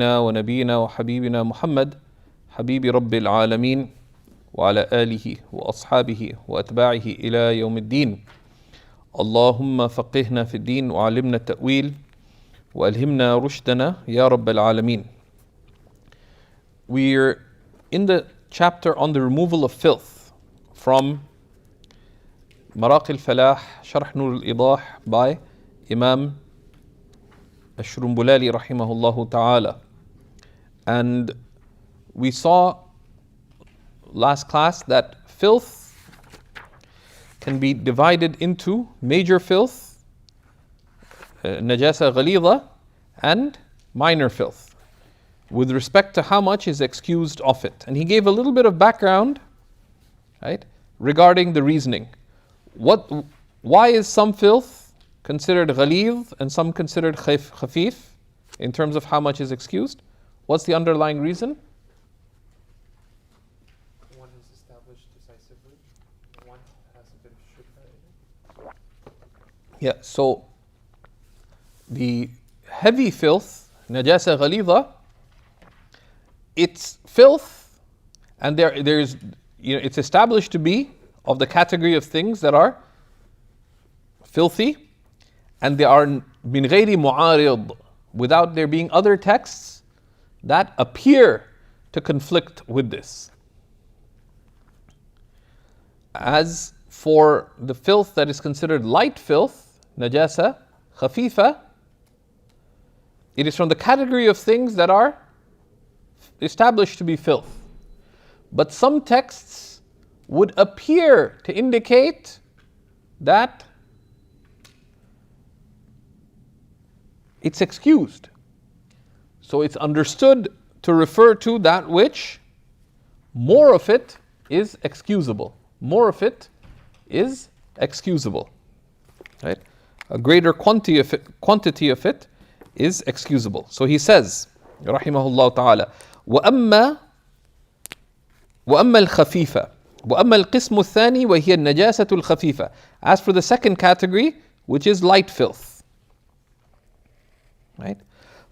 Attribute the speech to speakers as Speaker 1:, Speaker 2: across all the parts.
Speaker 1: ونبينا وحبيبنا محمد حبيب رب العالمين وعلى آله وأصحابه وأتباعه إلى يوم الدين. اللهم فقهنا في الدين وعلمنا التأويل وألهمنا رشدنا يا رب العالمين. We're in the chapter on the removal of filth from Maraqi al-Falah, Sharh Nur al-Idah by Imam al-Shrumbulali rahimahullah ta'ala. And we saw last class that filth can be divided into major filth, najasa ghalidha, and minor filth with respect to how much is excused of it. And he gave a little bit of background, right, regarding the reasoning. Why is some filth considered ghalidh and some considered khafif in terms of how much is excused? What's the underlying reason?
Speaker 2: One is established decisively, one has a bit of shubha.
Speaker 1: Yeah, so the heavy filth, najasa ghalidha, it's filth, and there's it's established to be of the category of things that are filthy, and they are min ghayri mu'arid, without there being other texts that appear to conflict with this. As for the filth that is considered light filth, najasa khafifa, it is from the category of things that are established to be filth. But some texts would appear to indicate that it's excused. So it's understood to refer to that which more of it is excusable. More of it is excusable. Right? A greater quantity of it is excusable. So he says, rahimahullah ta'ala, وَأَمَّا الْخَفِيفَةِ وَأَمَّا الْقِسْمُ الثَّانِي وَهِيَ النَّجَاسَةُ الْخَفِيفَةِ. As for the second category, which is light filth. Right?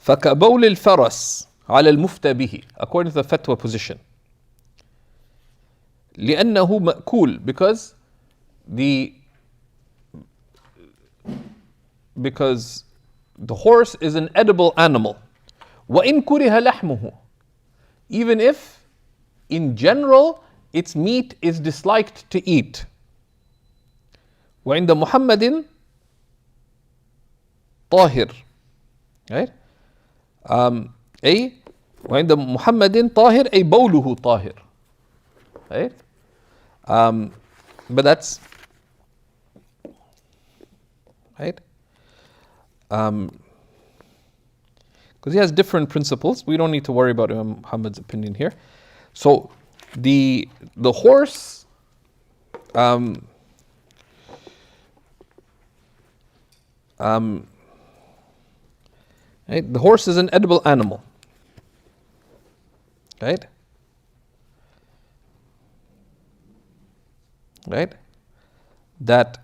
Speaker 1: فَكَبَوْلِ الْفَرَسِ عَلَى الْمُفْتَى بِهِ, according to the fatwa position. لِأَنَّهُ مَأْكُولٌ, because the horse is an edible animal. وَإِن كُرِهَ لَحْمُهُ, even if in general its meat is disliked to eat. وَعِنْدَ مُحَمَّدٍ طاهر, right? أي وعند محمد طاهر أي بوله طاهر, right? But that's right, because he has different principles. We don't need to worry about Imam Muhammad's opinion here. So the horse right? The horse is an edible animal, right? Right? That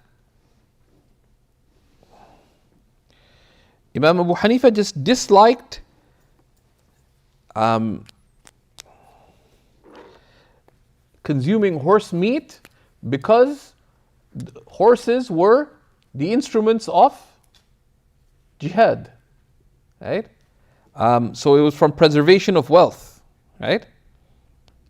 Speaker 1: Imam Abu Hanifa just disliked consuming horse meat because horses were the instruments of jihad. Right? So it was from preservation of wealth, right?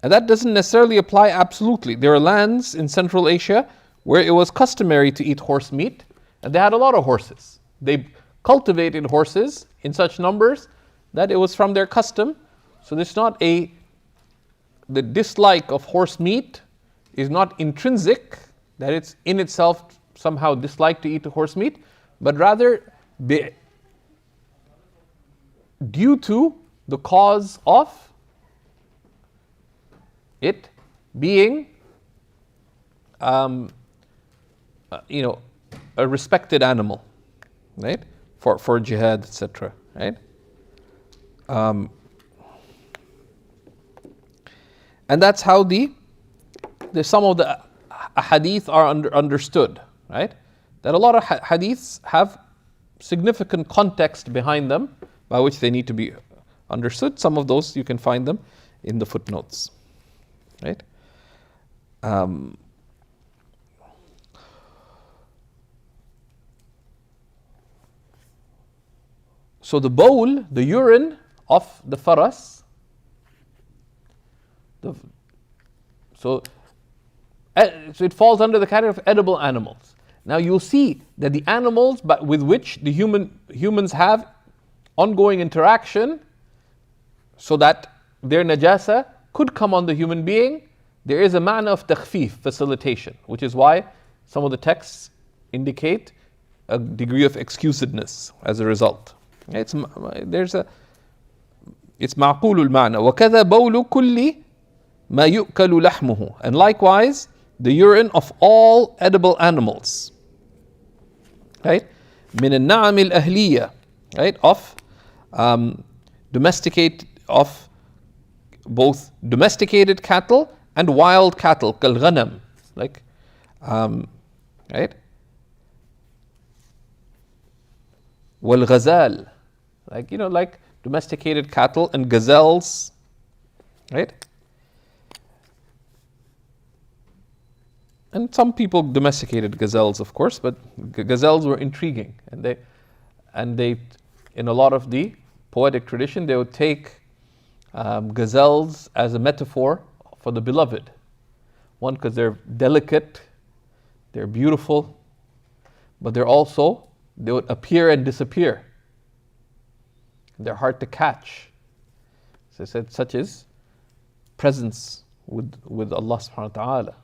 Speaker 1: And that doesn't necessarily apply absolutely. There are lands in Central Asia where it was customary to eat horse meat, and they had a lot of horses. They cultivated horses in such numbers that it was from their custom. So there's not the dislike of horse meat is not intrinsic, that it's in itself somehow disliked to eat horse meat, but rather due to the cause of it being, a respected animal, right? For jihad, etc. Right? And that's how some of the hadith are understood, right? That a lot of hadiths have significant context behind them by which they need to be understood. Some of those you can find them in the footnotes. Right? So the bowl, the urine of the faras, so it falls under the category of edible animals. Now you'll see that the animals with which the humans have ongoing interaction, so that their najasa could come on the human being, there is a ma'na of takhfif, facilitation, which is why some of the texts indicate a degree of excusedness as a result. It's ma'qulul ma'na. وَكَذَا بَوْلُ كُلِّ مَا يُؤْكَلُ لَحْمُهُ. And likewise, the urine of all edible animals. Right? مِنَ النَّعَمِ الْأَهْلِيَّةِ. Right? Of of both domesticated cattle and wild cattle, كالغنم. Like, right? وَالْغَزَالِ. Like domesticated cattle and gazelles, right? And some people domesticated gazelles, of course, but gazelles were intriguing, and they in a lot of the poetic tradition, they would take gazelles as a metaphor for the beloved. One, because they're delicate, they're beautiful, but they would appear and disappear. They're hard to catch. So I said, such is presence with Allah subhanahu wa ta'ala.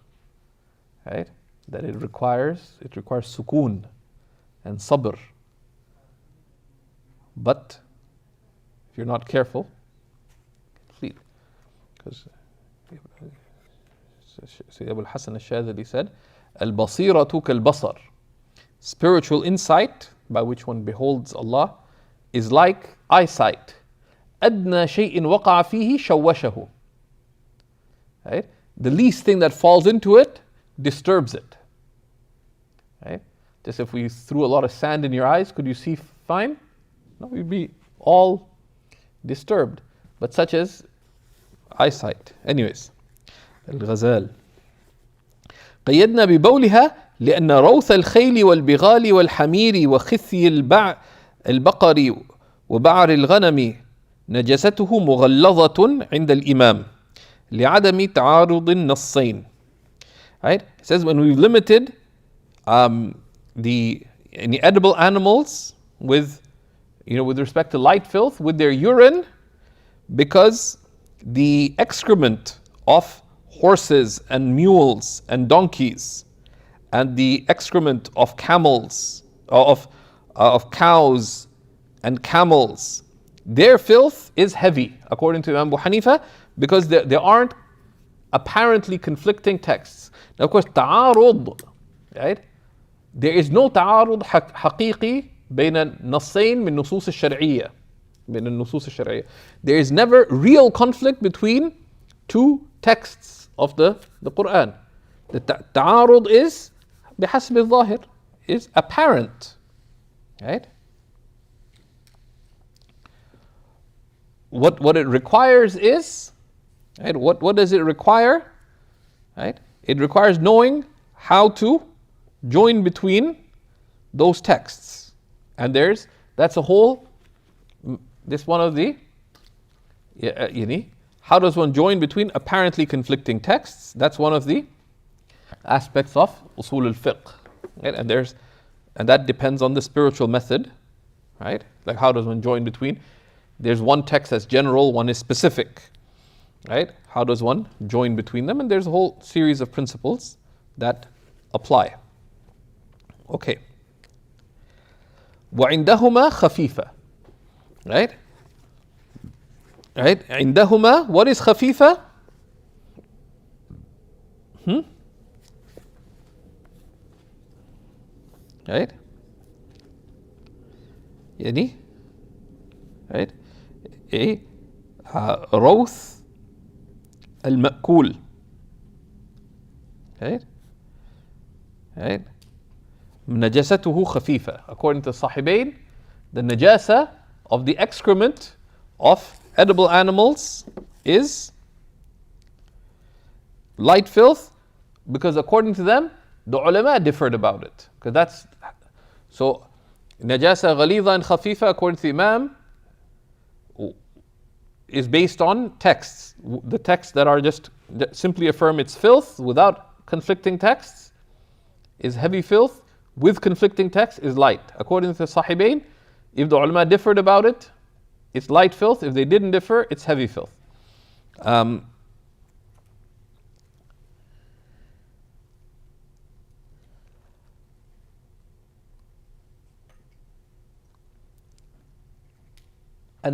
Speaker 1: Right? That it requires sukoon and sabr. But if you're not careful, flee. Because Sayyid Abu al-Hasan al-Shadhili said, al-basiratu kal-basar. Spiritual insight, by which one beholds Allah, is like eyesight. أدنى شيء وقع فيه شوشه. Right? The least thing that falls into it disturbs it. Right? Just if we threw a lot of sand in your eyes, could you see fine? No, you'd be all disturbed. But such as eyesight. Anyways, الغزال. قيدنا ببولها لأن روث الخيل والبغال والحمير وخثي البقر وبعر الغنم نجسته مغلظة عند الإمام لعدم تعارض النصين. Right? It says when we've limited any edible animals with respect to light filth with their urine, because the excrement of horses and mules and donkeys and the excrement of camels, of cows and camels, their filth is heavy, according to Imam Abu Hanifa, because there aren't apparently conflicting texts. Now, of course, ta'arud, right? There is no ta'arud حقيقي بين النصين من نصوص الشرعية. بين النصوص الشرعية. There is never real conflict between two texts of the Quran. The ta'arud is بحسب الظاهر, is apparent, right? What it requires is, right? What does it require? Right? It requires knowing how to join between those texts. And that's a whole, this one of the, how does one join between apparently conflicting texts? That's one of the aspects of usul al-fiqh. Right? And that depends on the spiritual method, right? Like how does one join between? There's one text that's general, one is specific, right? How does one join between them? And there's a whole series of principles that apply. Okay. وَعِنْدَهُمَا خَفِيفَةٌ. Right? Right? عِنْدَهُمَا, what is خَفِيفَة? Right? يعني right? روث المأكول. Right? Right? نجاسته خفيفة. According to Sahibain, the najasa of the excrement of edible animals is light filth, because according to them, the ulama differed about it. Because that's so najasa ghalidha and khafifa, according to the Imam, is based on texts. The texts that are just that simply affirm it's filth without conflicting texts is heavy filth. With conflicting texts is light. According to the Sahibain, if the ulama differed about it, it's light filth. If they didn't differ, it's heavy filth. And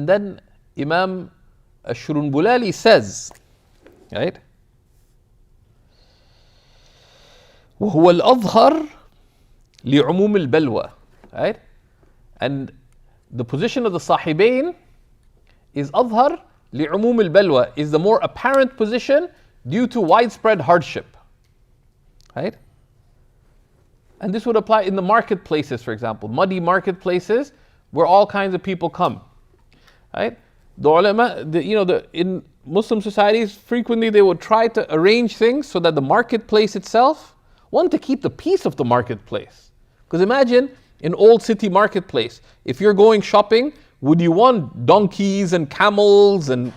Speaker 1: then Imam Ash-Shurunbulali says, right? وهو الأظهر لعموم البلوى, right? And the position of the Sahibain is أظهر لعموم البلوى, is the more apparent position due to widespread hardship, right? And this would apply in the marketplaces, for example, muddy marketplaces where all kinds of people come, right? The ulama, in Muslim societies, frequently they would try to arrange things so that the marketplace itself, one, to keep the peace of the marketplace. Because imagine in old city marketplace, if you're going shopping, would you want donkeys and camels and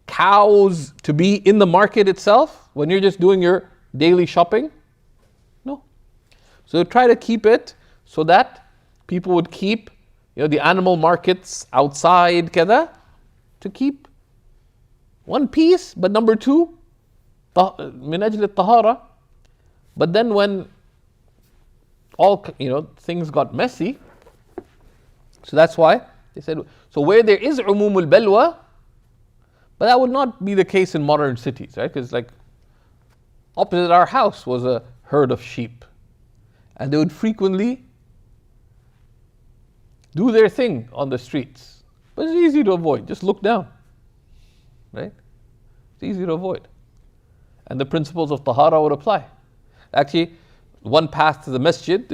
Speaker 1: cows to be in the market itself when you're just doing your daily shopping? No. So try to keep it so that people would keep the animal markets outside, kada, to keep one piece, but number two, min ajli tahara. But then when all things got messy, so that's why they said, so where there is umumul balwa, but that would not be the case in modern cities, right? Because like opposite our house was a herd of sheep, and they would frequently do their thing on the streets. But it's easy to avoid, just look down, right? It's easy to avoid. And the principles of tahara would apply. Actually, one path to the masjid,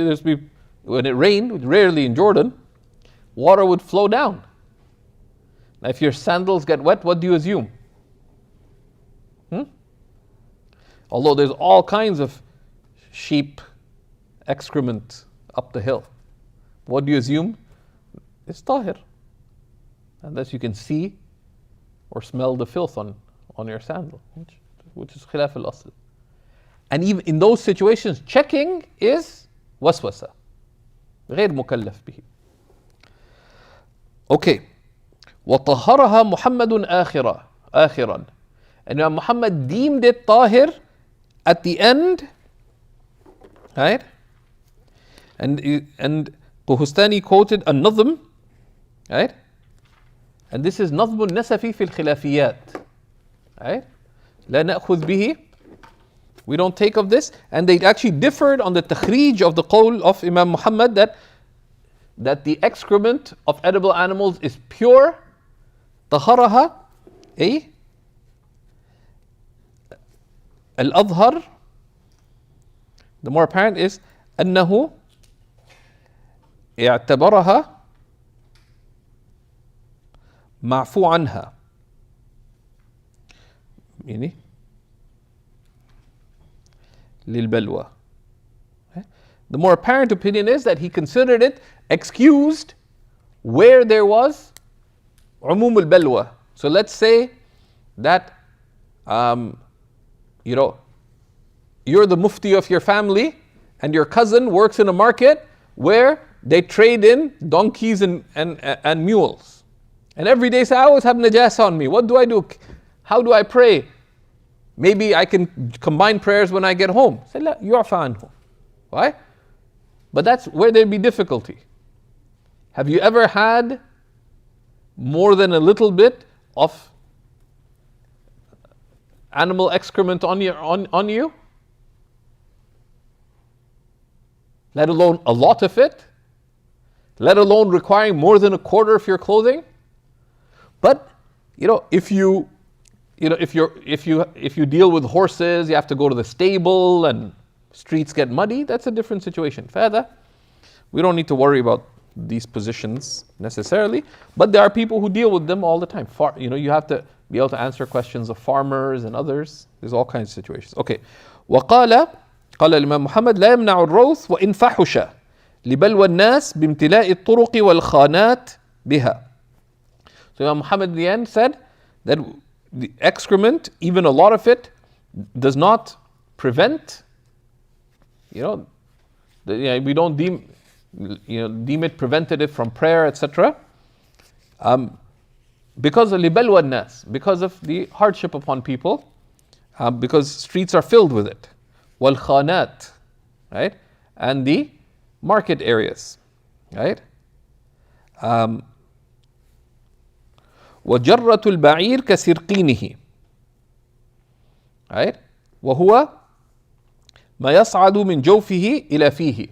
Speaker 1: when it rained, rarely in Jordan, water would flow down. Now if your sandals get wet, what do you assume? Although there's all kinds of sheep excrement up the hill. What do you assume? It's tahir. Unless you can see or smell the filth on your sandal, which is khilaf al-asl. And even in those situations, checking is waswasa. غير مكلف به. Okay. وطهرها محمد آخرا. And Imam Muhammad deemed it tahir at the end, right? And Buhustani quoted a nazm, right? And this is نظم النسفي في الخلافيات, right? لا نأخذ به. We don't take of this. And they actually differed on the takhrij of the qawl of Imam Muhammad that the excrement of edible animals is pure. طهرها الأظهر, the more apparent is أنه اعتبرها معفو عنها, يعني للبلوى. The more apparent opinion is that he considered it excused where there was umum al-balwa. So let's say that you're the mufti of your family and your cousin works in a market where they trade in donkeys and mules. And every day say, I always have najasa on me. What do I do? How do I pray? Maybe I can combine prayers when I get home. Say, la, yu'fa anhu. Why? But that's where there'd be difficulty. Have you ever had more than a little bit of animal excrement on you? Let alone a lot of it? Let alone requiring more than a quarter of your clothing? But if you deal with horses, you have to go to the stable and streets get muddy, that's a different situation. Further, we don't need to worry about these positions necessarily, but there are people who deal with them all the time. You have to be able to answer questions of farmers and others. There's all kinds of situations. Okay. وقال قال الإمام محمد لا يمنع الروث وإن فحش لبلوى الناس بامتلاء الطرق والخانات بها. So Imam Muhammad in the end said that the excrement, even a lot of it, does not prevent, we don't deem it preventative from prayer, etc. Because of libalwa nas, because of the hardship upon people, because streets are filled with it. Wal khanat, right? And the market areas, right? وجرة البعير كسرقينه, right? وهو ما يصعد من جوفه إلى فيه.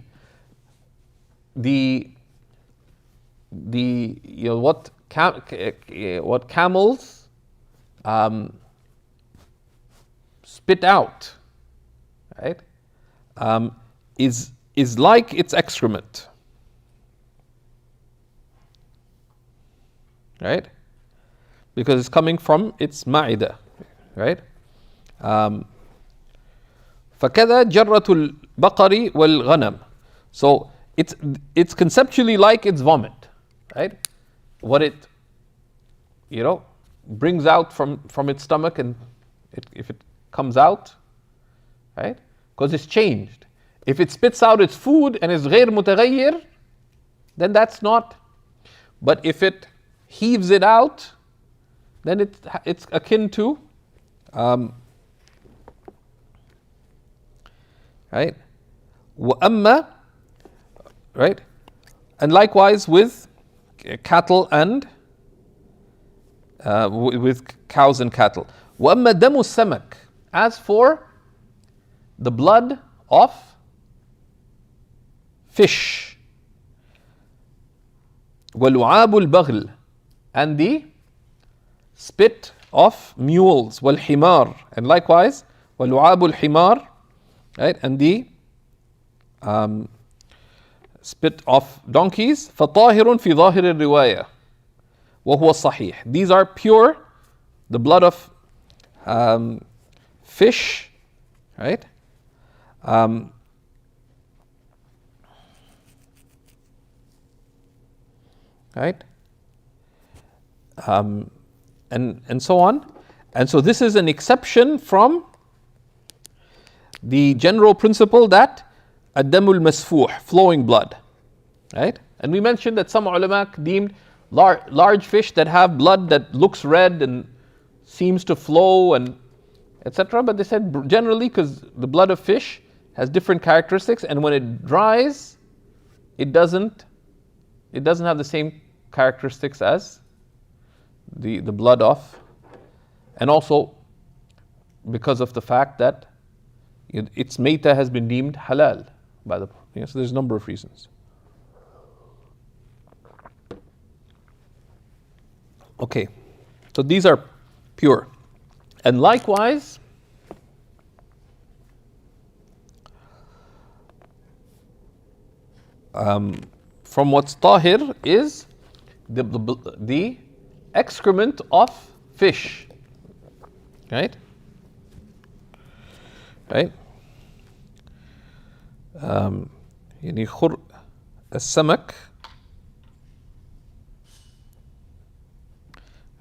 Speaker 1: What camels spit out, right? Is like its excrement, right? Because it's coming from its ma'ida, right? فكذا جرة البقر والغنم. So it's conceptually like its vomit, right? What it brings out from its stomach, and if it comes out, right? Because it's changed. If it spits out its food and is غير متغير, then that's not. But if it heaves it out, then it's akin to, right? وأما, right? And likewise with cattle and with cows and cattle. وأما دم السمك, as for the blood of fish, ولعاب البغل, and the spit of mules, والحمار, and likewise ولعاب الحمار, right? And the spit of donkeys. فطاهر في ظاهر الرواية وهو الصحيح. These are pure, the blood of fish, right? Right? And so on. And so this is an exception from the general principle that ad-damul masfuh, flowing blood, right? And we mentioned that some ulama deemed large fish that have blood that looks red and seems to flow and etc. But they said generally, because the blood of fish has different characteristics, and when it dries, it doesn't have the same characteristics as the blood of, and also because of the fact that its meita has been deemed halal by the, so there's a number of reasons. Okay, so these are pure. And likewise, from what's tahir is the excrement of fish, right? Right? يعني خر السمك,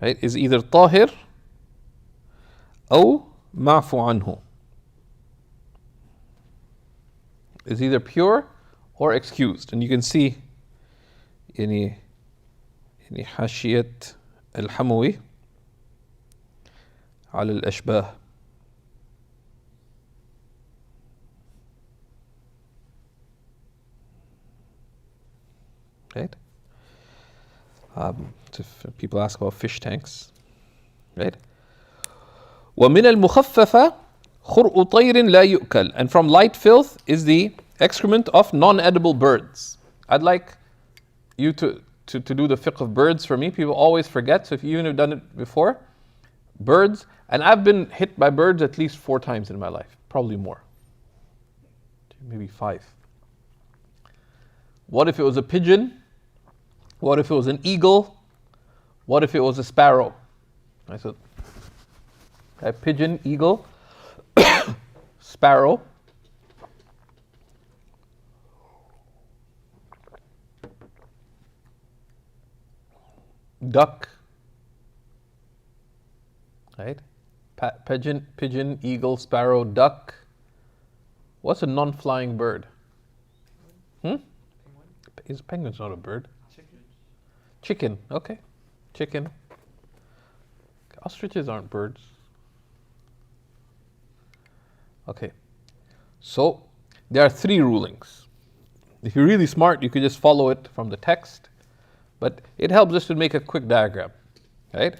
Speaker 1: right, is either طاهر أو معفو عنه, is either pure or excused. And you can see يعني حاشية الحموي على الأشباه. Right? If people ask about fish tanks, right? ومن المخففة خرء طير لا يؤكل, and from light filth is the excrement of non-edible birds. I'd like you to do the fiqh of birds for me. People always forget, so if you even have done it before, birds, and I've been hit by birds at least 4 times in my life, probably more, maybe 5. What if it was a pigeon What if it was an eagle? What if it was a sparrow? I said, okay, pigeon, eagle, sparrow. Duck, right? Pigeon, eagle, sparrow, duck. What's a non-flying bird?
Speaker 2: Penguin.
Speaker 1: Is penguin's not a bird?
Speaker 2: Chicken.
Speaker 1: Chicken, okay. Chicken. Ostriches aren't birds. Okay. So there are 3 rulings. If you're really smart, you could just follow it from the text. But it helps us to make a quick diagram, right?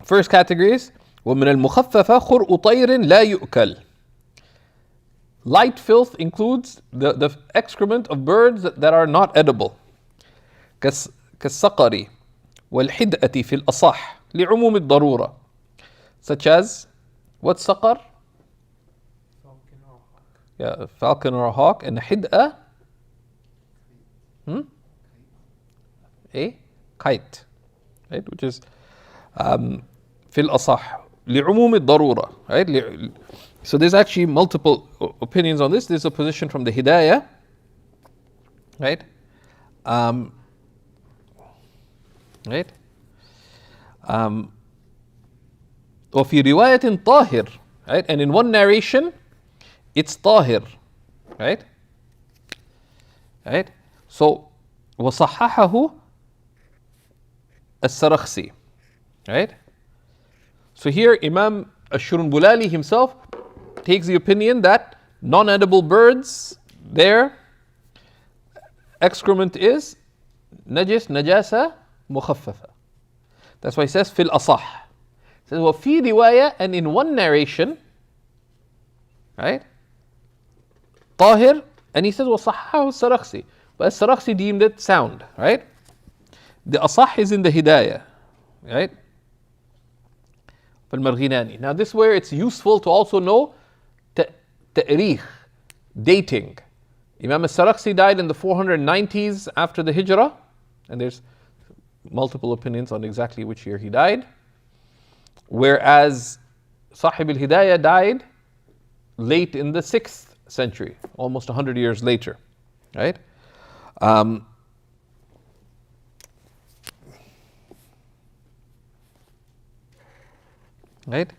Speaker 1: First category is وَمِنَ الْمُخَفَّفَ خُرْءُ طَيْرٍ لَا يُؤْكَلْ. Light filth includes the excrement of birds that are not edible. كالصقر والحدأة في الأصح لعموم الضرورة. Such as, what's saqar?
Speaker 2: Falcon or hawk.
Speaker 1: Yeah, falcon or a hawk. And حدأة? A kite, right? Which is في الأصح لعموم الضرورة, right? So there's actually multiple opinions on this. There's a position from the Hidayah, right? Right? وفي رواية طاهر, right? And in one narration, it's طاهر, right? Right? So وصححه السرخسي, right? So here Imam Ash-Shurunbulali himself takes the opinion that non-edible birds, their excrement is najasa mukhaffafa. That's why he says fil asah. He says وفي رواية, and in one narration, right? طاهر, and he says وصححه السرخسي, but السرخسي deemed it sound, right? The asah is in the Hidayah, right? فالمرغناني. Now this is where it's useful to also know تأريخ, dating. Imam al-Sarakhsi died in the 490s after the Hijrah, and there's multiple opinions on exactly which year he died. Whereas Sahib al-Hidayah died late in the 6th century, almost 100 years later, right? Right?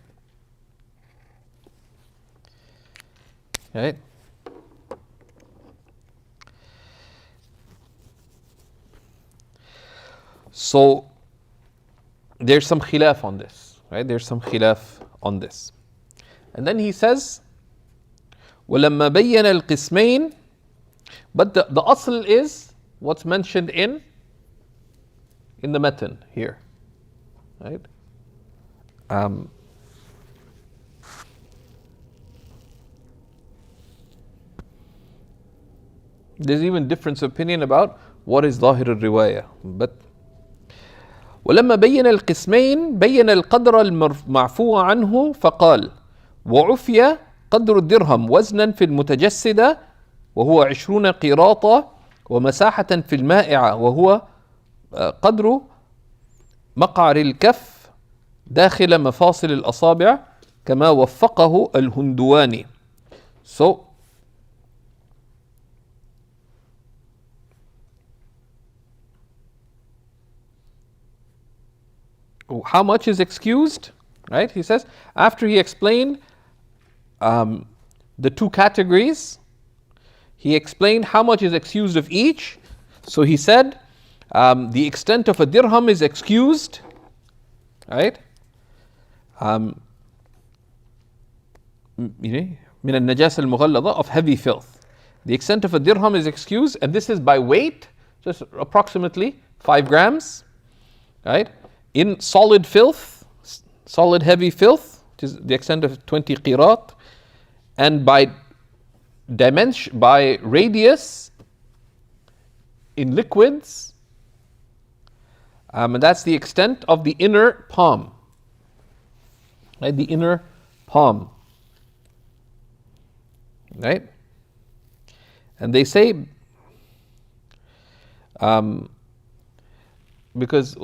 Speaker 1: Right? So there's some khilaf on this, right? There's some khilaf on this. And then he says, وَلَمَّا بَيَّنَ الْقِسْمَيْنِ. But the asl is what's mentioned in the matan here, right? There's even difference of opinion about what is ظاهر الرواية. But ولما بين القسمين بين القدر المعفو عنه فقال وعفي قدر الدرهم وزنا في المتجسدة وهو 20 قيراطا ومساحة في المائعة وهو قدر مقعر الكف داخل مفاصل الأصابع كما وفقه الهندواني. So how much is excused, right? He says, after he explained the 2 categories, he explained how much is excused of each. So he said, the extent of a dirham is excused, right? من النجاسة المغلظة, of heavy filth. The extent of a dirham is excused, and this is by weight, just approximately 5 grams, right? In solid filth, solid heavy filth, which is the extent of 20 qirat, and by dimension, by radius, in liquids, and that's the extent of the inner palm, right? The inner palm, right? And they say because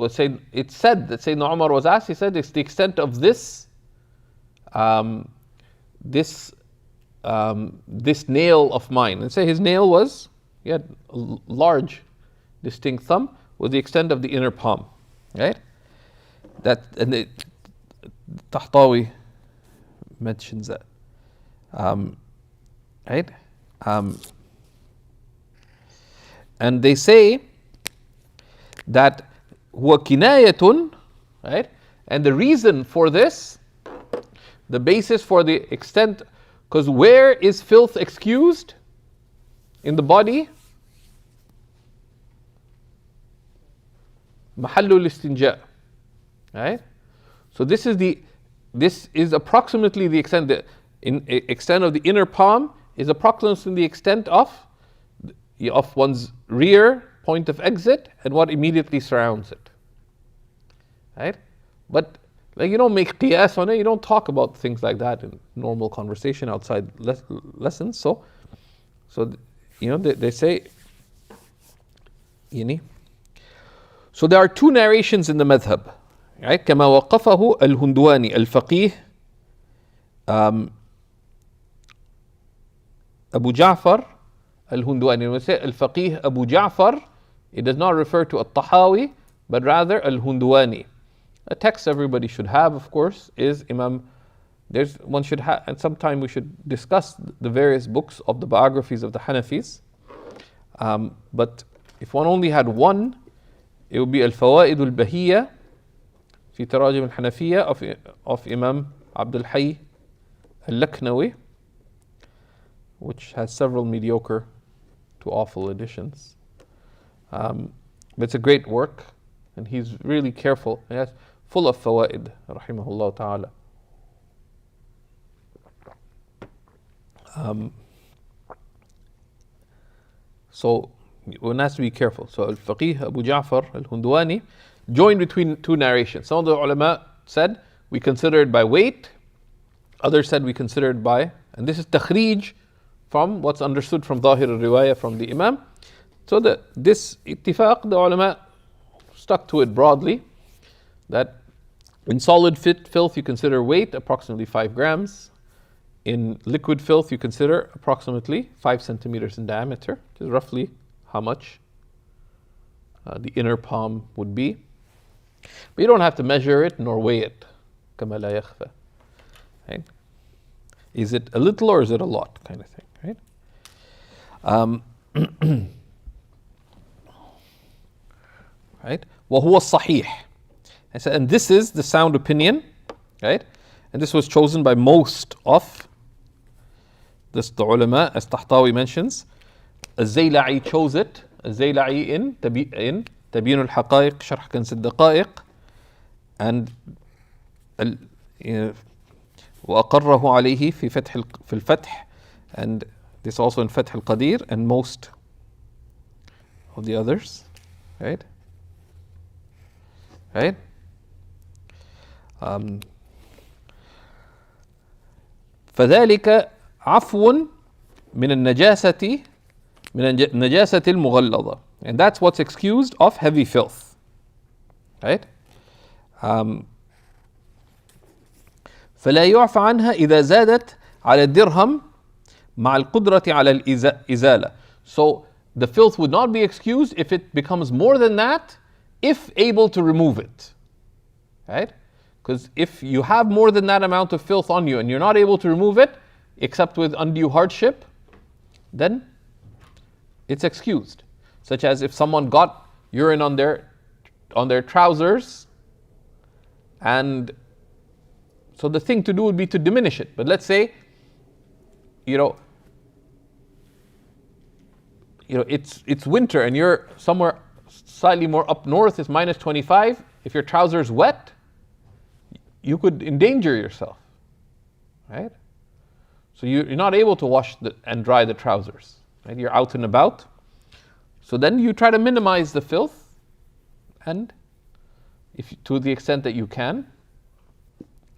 Speaker 1: it's said that Sayyidina Umar was asked, he said, it's the extent of this this nail of mine. And say his nail was, he had a large, distinct thumb with the extent of the inner palm, right? That, and the Tahtawi mentions that, right? And they say that huwa kinayatun, right? And the reason for this, the basis for the extent, because where is filth excused in the body? Mahallul istinja, right? So this is approximately the extent. The extent of the inner palm is approximately the extent of one's rear point of exit and what immediately surrounds it, right? But like, you don't make qiyas on it. You don't talk about things like that in normal conversation outside lessons. So they say, so there are two narrations in the madhab, right? كما وقفه الهندواني الفقيه Abu Ja'far al-Hundwani. When we say al-Faqih Abu Ja'far, it does not refer to al-Tahawi, but rather al-Hundwani. A text everybody should have, of course, is Imam. One should have, and sometime we should discuss the various books of the biographies of the Hanafis. But if one only had one, it would be al-Fawaid al-Bahiyya fi Tarajim al-Hanafiyya of Imam Abdul Hayy al-Laknawi, which has several mediocre to awful editions. But it's a great work, and he's really careful. He has full of fawaid, rahimahullah ta'ala. So one has to be careful. So Al-Faqih Abu Ja'far Al-Hundwani joined between two narrations. Some of the ulama said we consider it by weight, others said we consider it by, and this is takhrij from what's understood from Zahir al-Riwayah from the Imam. So this ittifaq, the ulama stuck to it broadly, that in solid filth you consider weight approximately 5 grams. In liquid filth you consider approximately 5 centimeters in diameter, which is roughly how much the inner palm would be. But you don't have to measure it nor weigh it. كما لا يخفى. Right? Is it a little or is it a lot, kind of thing, right? Right? وهو الصحيح. And this is the sound opinion, right? And this was chosen by most of the ulama, as Tahtawi mentions. الزيلعي chose it. الزيلعي in تبيين الحقائق شرح كنز الدقائق, and وأقره عليه في الفتح, and this also in فتح القدير, and most of the others, right? Right? فذلك عفو من النجاسة المغلظة, and that's what's excused of heavy filth, right? فلا يعفى عنها إذا زادت على الدرهم مع القدرة على الإزالة. So the filth would not be excused if it becomes more than that, if able to remove it, right? Because if you have more than that amount of filth on you and you're not able to remove it, except with undue hardship, then it's excused. Such as if someone got urine on their trousers, and so the thing to do would be to diminish it. But let's say, it's winter and you're somewhere slightly more up north, it's minus 25. If your trousers wet, you could endanger yourself, right? So you're not able to wash and dry the trousers, right? You're out and about. So then you try to minimize the filth, and to the extent that you can,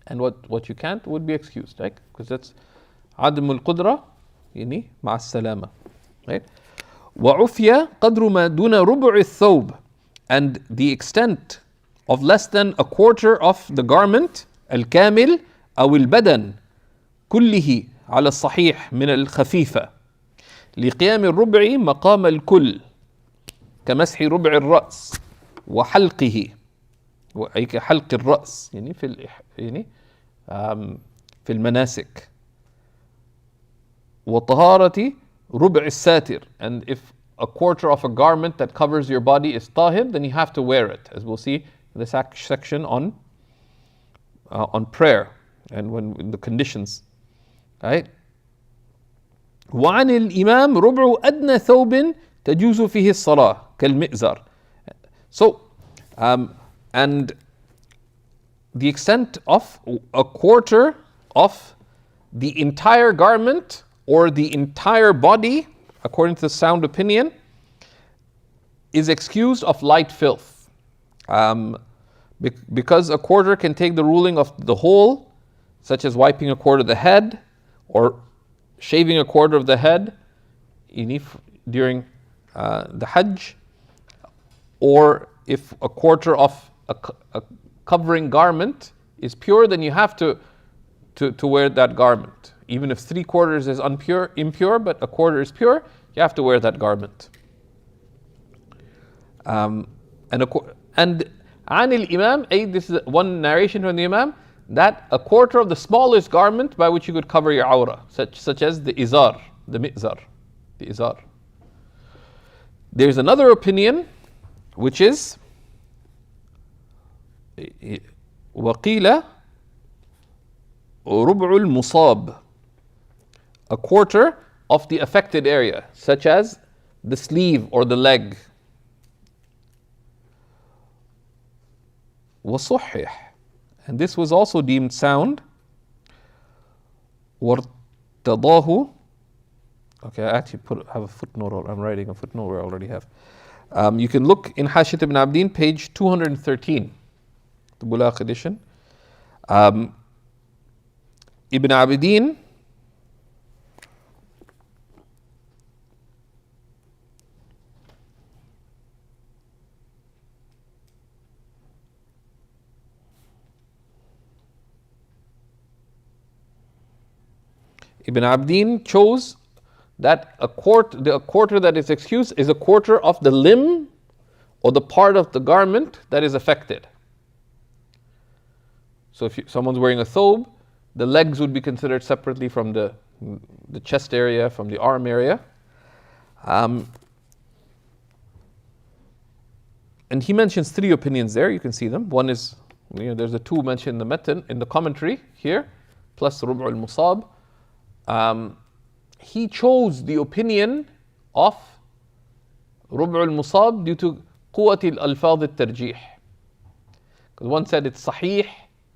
Speaker 1: and what you can't would be excused, right? Because that's عدم القدرة مع السلامة, right? وعفية قدر ما دون ربع الثوب and the extent of less than a quarter of the garment الكامل أو البدن كله على الصحيح من الخفيفة لقيام الربع مقام الكل كمسح ربع الرأس وحلقه أي كحلق الرأس يعني في المناسك وطهارة ربع الساتر, and if a quarter of a garment that covers your body is tahir, then you have to wear it, as we'll see in this section on prayer and when in the conditions, right? وعن الإمام ربع أدنى ثوب تجوز فيه الصلاة كالمئزر. So, and the extent of a quarter of the entire garment or the entire body, according to the sound opinion, is excused of light filth. Because a quarter can take the ruling of the whole, such as wiping a quarter of the head or shaving a quarter of the head during the Hajj, or if a quarter of a covering garment is pure, then you have to wear that garment. Even if 3/4 is impure, but a quarter is pure, you have to wear that garment. And عن الإمام, this is one narration from the Imam, that a quarter of the smallest garment by which you could cover your awrah, such as the izar, the mi'zar, the izar. There's another opinion, which is وقيل ربع المصاب, a quarter of the affected area, such as the sleeve or the leg. وصحح, and this was also deemed sound. وارتضاه, okay, I actually have a footnote, or I'm writing a footnote where I already have. You can look in Hashiyat ibn Abdin, page 213, the Bulaq edition. Ibn Abidin Ibn Abdin chose that the quarter that is excused is a quarter of the limb or the part of the garment that is affected. So if someone's wearing a thobe, the legs would be considered separately from the chest area, from the arm area. And he mentions 3 opinions there. You can see them. One is, there's the 2 mentioned in the matan, in the commentary here, plus Rub' al-Musab. He chose the opinion of Rub' al-Musab due to قوة الألفاظ الترجيح. Because one said it's sahih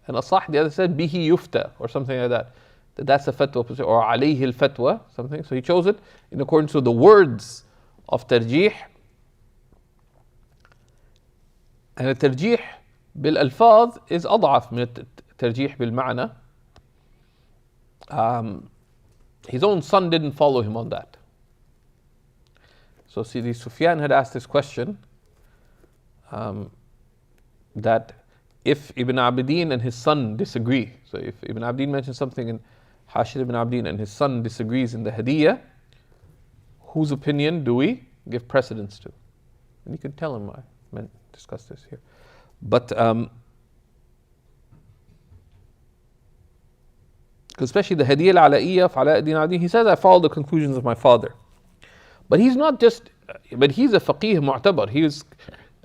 Speaker 1: and asah, the other said bihi yufta or something like that. That's a fatwa, or alayhi al-fatwa, something. So he chose it in accordance with the words of tarjih. And the tarjih bil-alfaz is أضعف من الترجيح بالمعنى. His own son didn't follow him on that. So Sidi Sufyan had asked this question, that if Ibn Abidin and his son disagree, so if Ibn Abidin mentions something in Hashid ibn Abidin and his son disagrees in the Hadiyah, whose opinion do we give precedence to? And you can tell him, I meant to discuss this here. But especially the Hadiyah al-Ala'iyya of Ala ad-Din al-Din, he says, I follow the conclusions of my father. But he's not just, but he's a faqih mu'tabar.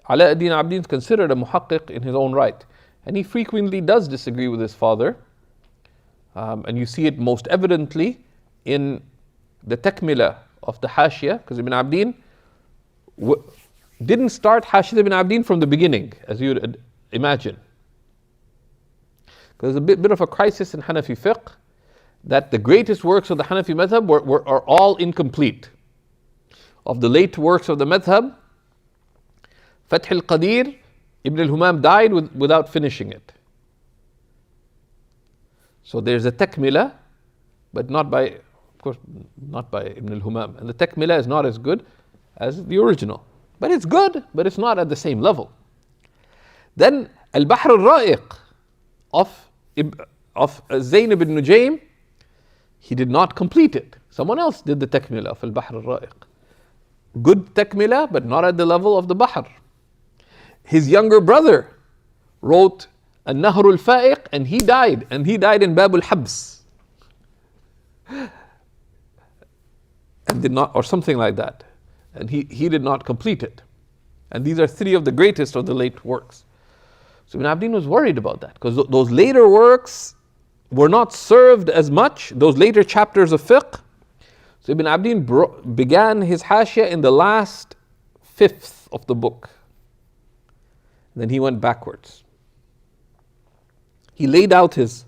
Speaker 1: Ala ad-Din al-Din is considered a muhaqqiq in his own right. And he frequently does disagree with his father. And you see it most evidently in the takmila of the Hashiyah, because Ibn Abdin didn't start Hashiyah Ibn Abdin from the beginning, as you would imagine. Because there's a bit of a crisis in Hanafi fiqh, that the greatest works of the Hanafi madhab are all incomplete. Of the late works of the madhab, Fath al-Qadir, Ibn al-Humam died without finishing it. So there's a takmila, but not by, of course, not by Ibn al-Humam. And the takmila is not as good as the original. But it's good, but it's not at the same level. Then Al-Bahr al-Ra'iq of Zayn ibn Nujaym, he did not complete it. Someone else did the takmila of Al-Bahr al-Ra'iq. Good takmila, but not at the level of the Bahr. His younger brother wrote An-Nahr al-Fa'iq, and he died in Bab al-Habs. And did not, or something like that. And he did not complete it. And these are three of the greatest of the late works. So Ibn Abdin was worried about that, because those later works were not served as much, those later chapters of fiqh. So Ibn Abdin began his hashia in the last fifth of the book. Then he went backwards. He laid out his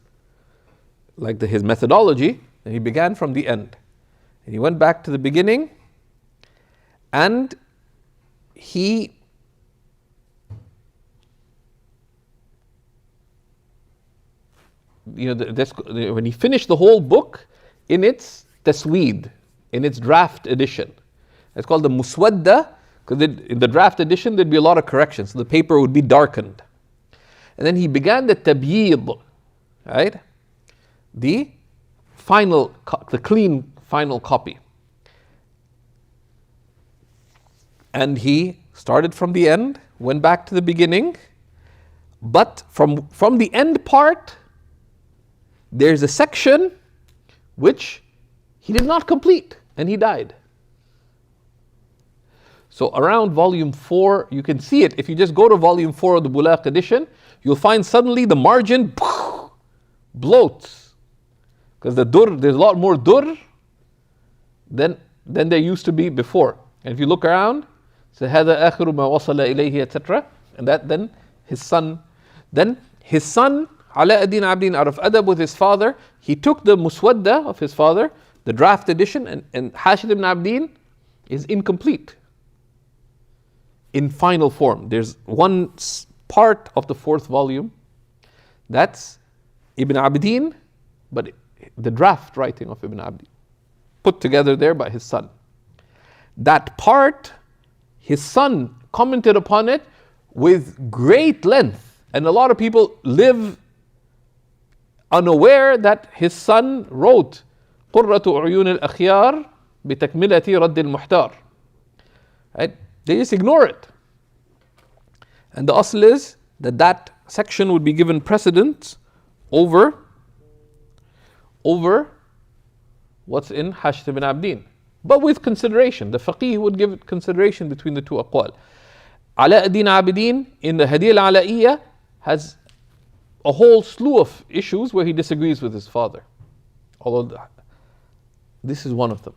Speaker 1: methodology, and he began from the end. And he went back to the beginning, and when he finished the whole book in its tasweed, in its draft edition. It's called the Muswadda, because in the draft edition there'd be a lot of corrections, so the paper would be darkened. And then he began the Tabyeed, right? The clean final copy. And he started from the end, went back to the beginning, but from the end part, there's a section which he did not complete, and he died. So around volume 4, you can see it. If you just go to volume 4 of the Bulaq edition, you'll find suddenly the margin bloats. Because there's a lot more dur than there used to be before. And if you look around, so هذا آخر ما وصل إليه, etc. And then his son, Ala ad-Din Abdin, out of adab with his father, he took the Muswadda of his father, the draft edition, and Hashid ibn Abdin is incomplete in final form. There's one part of the 4th volume that's Ibn Abdin, but the draft writing of Ibn Abdin, put together there by his son. That part, his son commented upon it with great length, and a lot of people live unaware that his son wrote قُرَّةُ عُيُونِ الْأَخْيَارِ بِتَكْمِلَةِ رَدِّ الْمُحْتَارِ. Right? They just ignore it. And the asl is that section would be given precedence over what's in Hashd ibn Abdin. But with consideration, the faqih would give consideration between the two aqwal. Ala ad-Din Abidin in the Hadith al-Ala'iyya has a whole slew of issues where he disagrees with his father. Although this is one of them.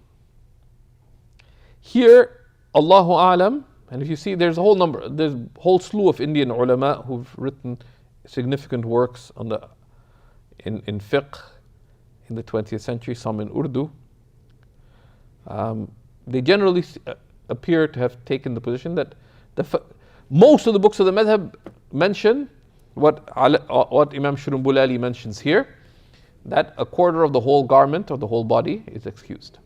Speaker 1: Here, Allahu A'lam, and if you see, there's a whole slew of Indian ulama who've written significant works in fiqh in the 20th century, some in Urdu. They generally appear to have taken the position that most of the books of the madhab mention what Imam Shurumbulali mentions here, that a quarter of the whole garment or the whole body is excused.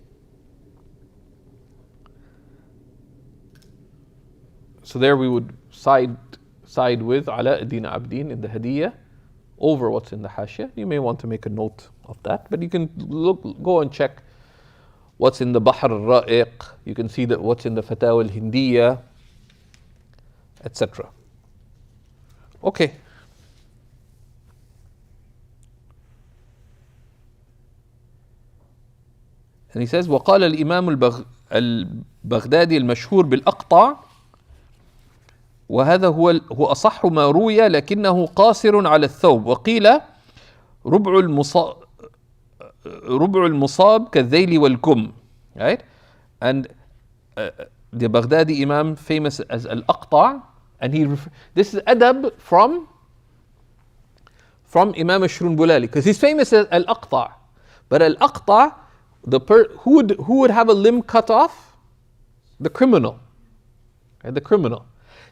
Speaker 1: So there we would side with Ala ad-Din Abdin in the Hadiyya over what's in the Hashia. You may want to make a note of that, but you can go and check what's in the Bahr al-Ra'iq. You can see that what's in the Fatawa al-Hindiyya, etc. Okay. And he says, وقال الإمام البغدادي المشهور بالأقطع وهذا هو أصح ما روي لكنه قاصر على الثوب وقيل ربع المصاب كالذيل والكم. Right? And the Baghdadi Imam, famous as al-Aqta', and this is adab from Imam al-Shurumbulali, because he's famous as al-Aqta'. But al-Aqta', who would have a limb cut off? The criminal. Right? The criminal.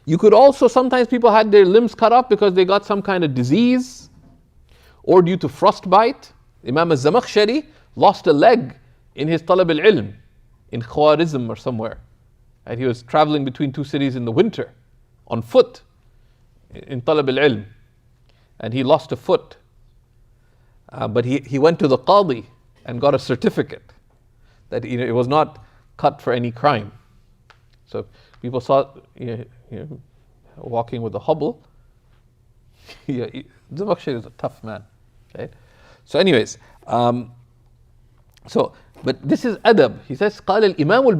Speaker 1: You could also, sometimes people had their limbs cut off because they got some kind of disease or due to frostbite. Imam al-Zamakhshari lost a leg in his talab al-ilm in Khwarizm or somewhere. And he was traveling between two cities in the winter on foot in talab al-ilm. And he lost a foot. But he went to the qadi and got a certificate that it was not cut for any crime. So people saw walking with a hobble. Zamakhshari is a tough man. Right? So anyways, but this is adab. He says, قال الإمام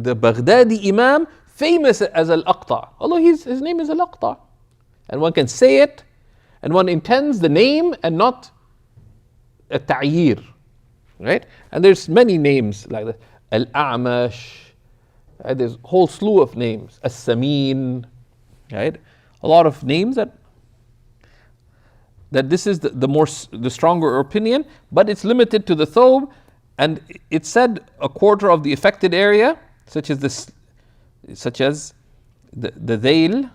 Speaker 1: the Baghdadi Imam, famous as al-Aqta. Although his name is al-Aqta. And one can say it, and one intends the name and not a ta'yir. Right? And there's many names like that. Al-A'mash. Right? There's a whole slew of names. As-Samin. Right? A lot of names that this is the stronger opinion, but it's limited to the thobe, and it said a quarter of the affected area, such as the veil,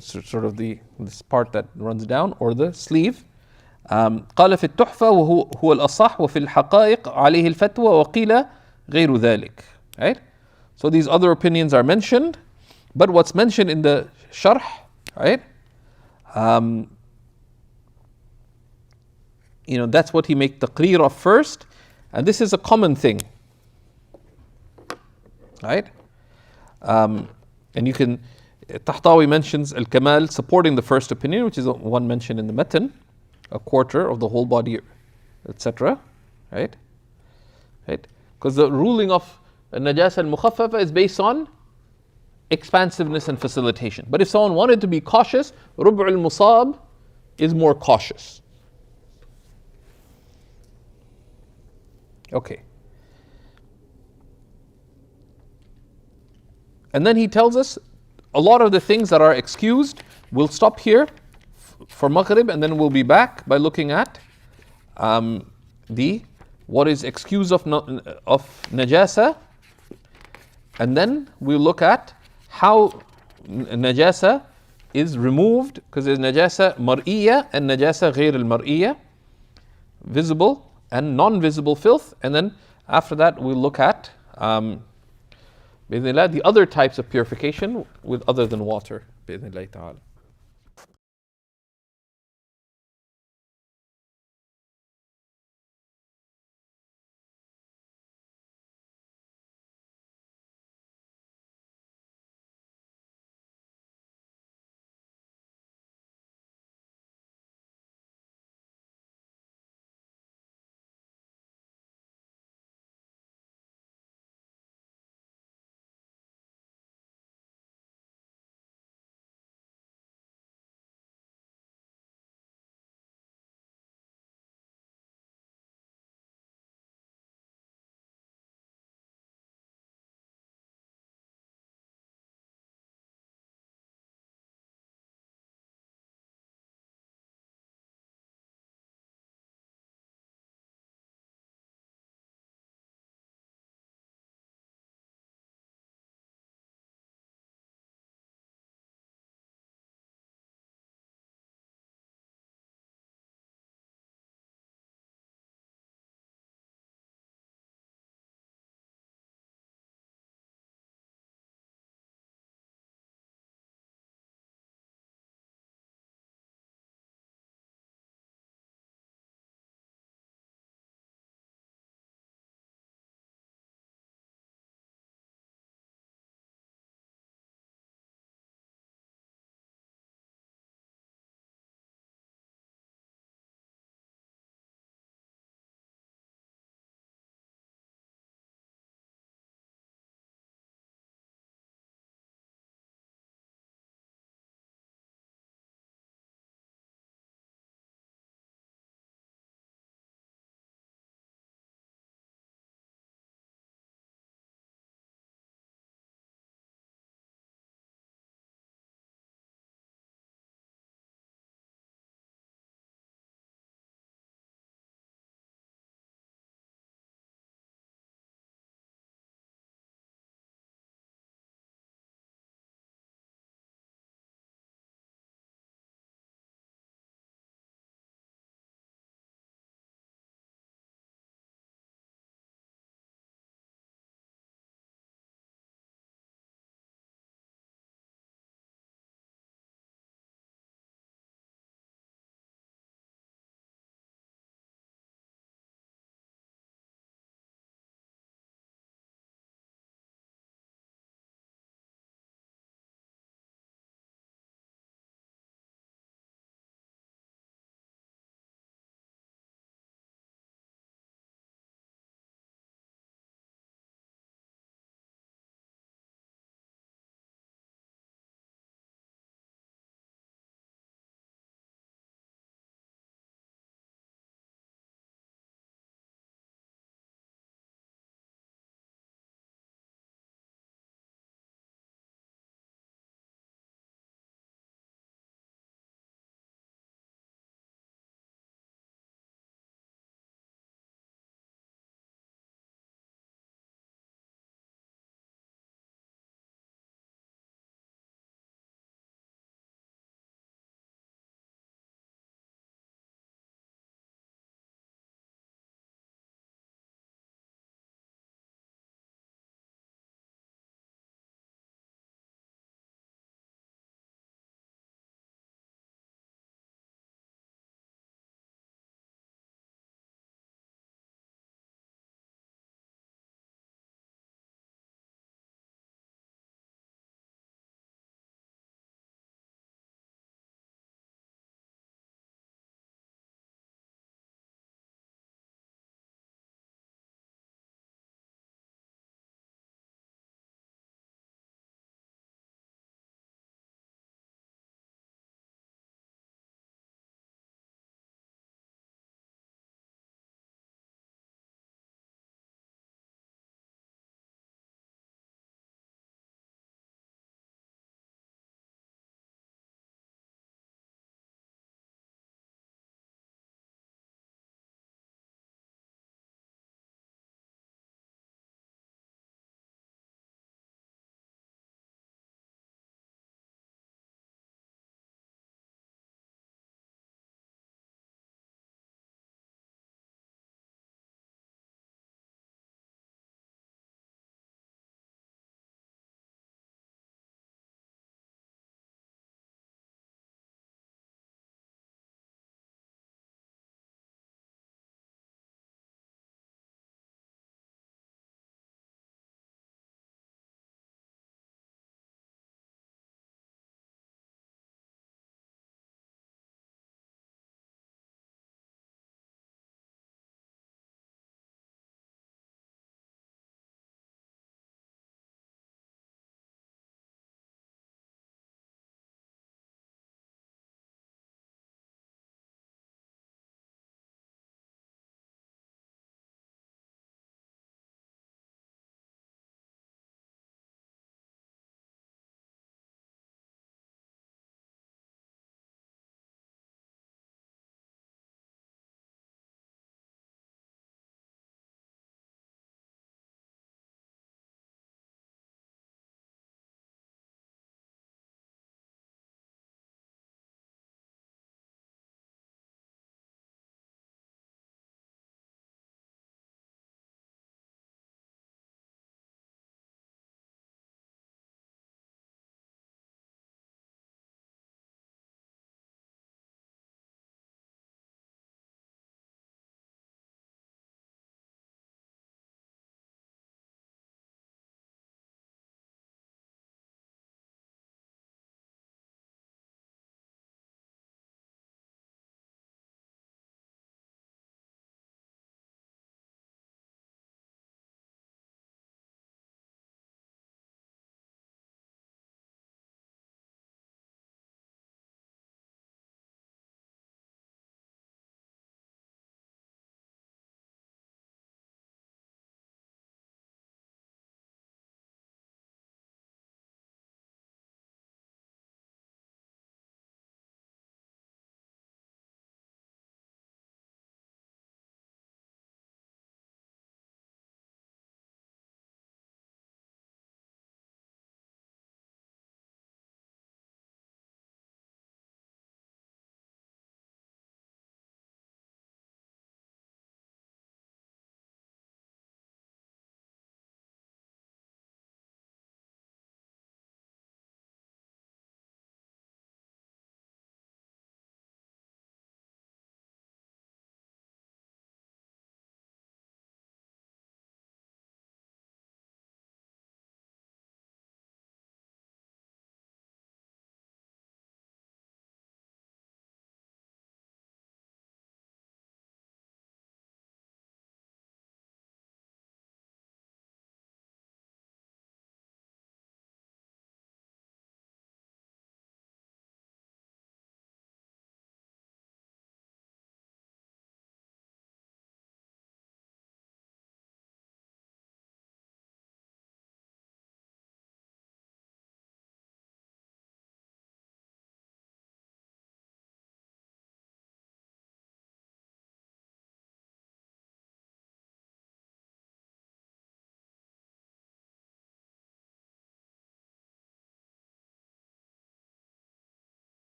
Speaker 1: sort of this part that runs down, or the sleeve. قال في التحفة وهو الأصح وفي الحقائق عليه الفتوى وقيل غير ذلك. Right? So these other opinions are mentioned, but what's mentioned in the sharh, right? That's what he make taqreer of first, and this is a common thing, right? And you can, Tahtawi mentions al-Kamal supporting the first opinion, which is one mentioned in the Matan, a quarter of the whole body, etc. Right? Right? Because the ruling of najasa al-mukhaffafa is based on expansiveness and facilitation. But if someone wanted to be cautious, rub' al-musab is more cautious. Okay. And then he tells us a lot of the things that are excused. We'll stop here for Maghrib, and then we'll be back by looking at what is excuse of najasa, and then we'll look at how najasa is removed, because there's najasa mar'iyya and najasa ghayr al-mar'iyya, visible and non-visible filth, and then after that we'll look at the other types of purification with other than water. بإذن الله تعالى.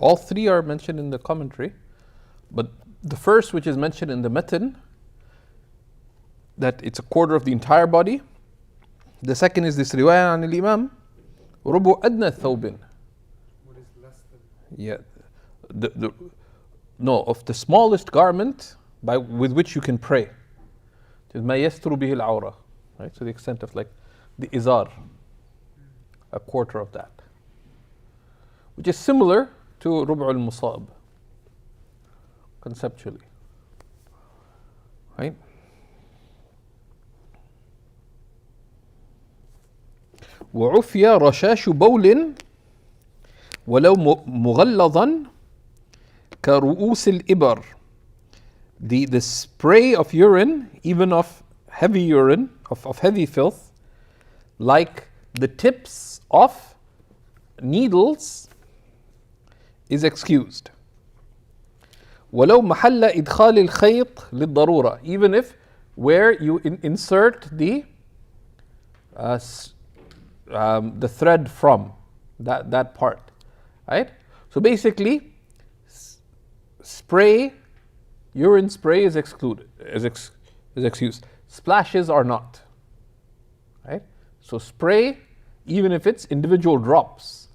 Speaker 1: All three are mentioned in the commentary, but the first, which is mentioned in the matan, that it's a quarter of the entire body. The second is this riwayah an al-Imam, rubu adna thawbin.
Speaker 2: What is less than?
Speaker 1: Yeah, no, of the smallest garment with which you can pray. ما يستر به العورة, right? To the extent of like the izar, a quarter of that, which is similar to rubu al-musab conceptually, right? وعفي رشاش بول ولو مغلظا كرؤوس الإبر. The spray of urine, even of heavy urine, of heavy filth, like the tips of needles, is excused. ولو محل إدخال الخيط للضرورة, even if where you insert the thread from that part, right? So basically, urine spray is excluded, is excused. Splashes are not, right? So spray, even if it's individual drops,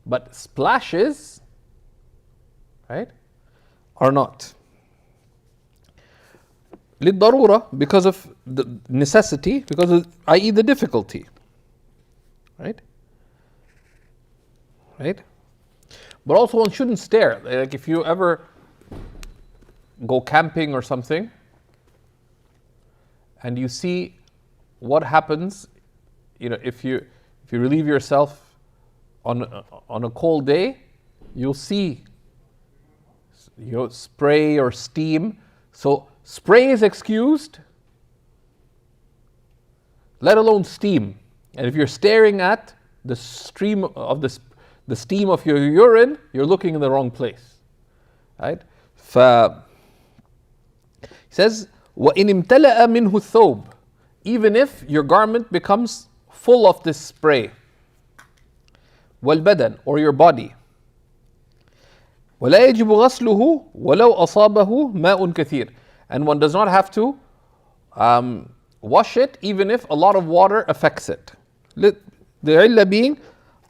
Speaker 1: but splashes, right, are not. للضرورة, because of the necessity, because of, i.e. the difficulty, right? Right? But also one shouldn't stare. Like if you ever go camping or something and you see what happens, if you relieve yourself on a cold day, you'll see spray or steam. So spray is excused, let alone steam. And if you're staring at the stream of the steam of your urine, you're looking in the wrong place, right? He says, وَإِنِ امْتَلَأَ مِنْهُ الثَّوْبِ, even if your garment becomes full of this spray, وَالْبَدَنِ, or your body, وَلَا يَجِبُ غَسْلُهُ وَلَوْ أَصَابَهُ مَاءٌ كَثِيرٌ, and one does not have to wash it even if a lot of water affects it. The علة being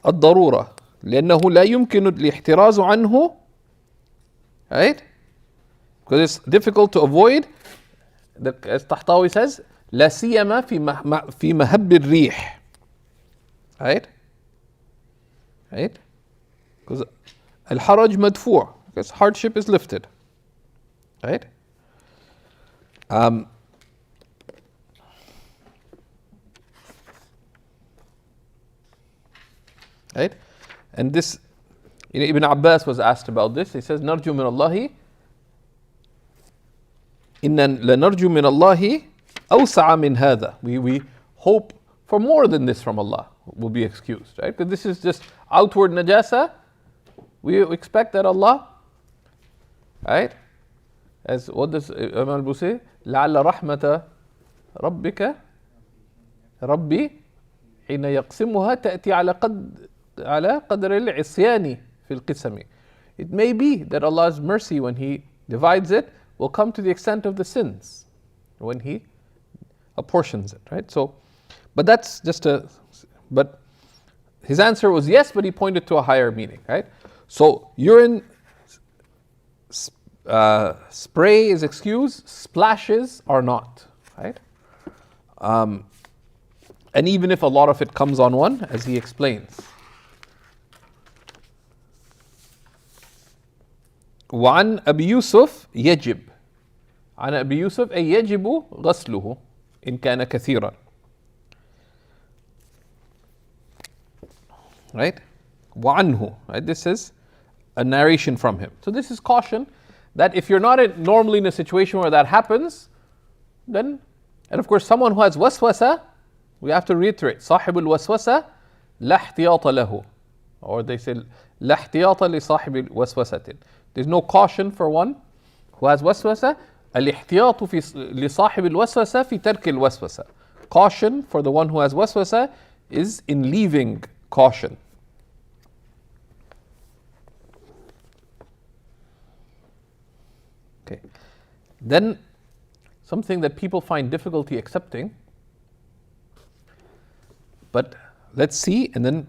Speaker 1: الضرورة, لأنه لا يمكن الاحتراز عنه, right? Because it's difficult to avoid, as Tahtawi says, لا سيما في مهب الريح, right? Right? Because الحرج مدفوع, because hardship is lifted, right? Right? And this, Ibn Abbas was asked about this. He says, نرجو من الله إن لنرجو من الله أوسع من هذا. We hope for more than this from Allah will be excused, right? Because this is just outward najasa. We expect that Allah, right? As what does Imam al-Busayri, لعل رحمة ربك ربي حين يقسمها تأتي على قدر العصيان في القسم. It may be that Allah's mercy, when He divides it, will come to the extent of the sins when He apportions it, right? So, but that's just but his answer was yes, but he pointed to a higher meaning, right? So urine spray is excused, splashes are not, right? And even if a lot of it comes on one, as he explains. وعن أبي يوسف يجب. عن أبي يوسف أي يجب غسله إن كان كثيرا. Right? وعنه. Right? This is a narration from him. So this is caution that if you're not normally in a situation where that happens, then, and of course someone who has waswasa, we have to reiterate, صاحب الوسوسة لا احتياط له. Or they say لا احتياط لصاحب الوسوسة. There's no caution for one who has waswasa. الاحتياط لصاحب الوسوسة في ترك الوسوسة. Caution for the one who has waswasa is in leaving caution. Then something that people find difficulty accepting, but let's see, and then,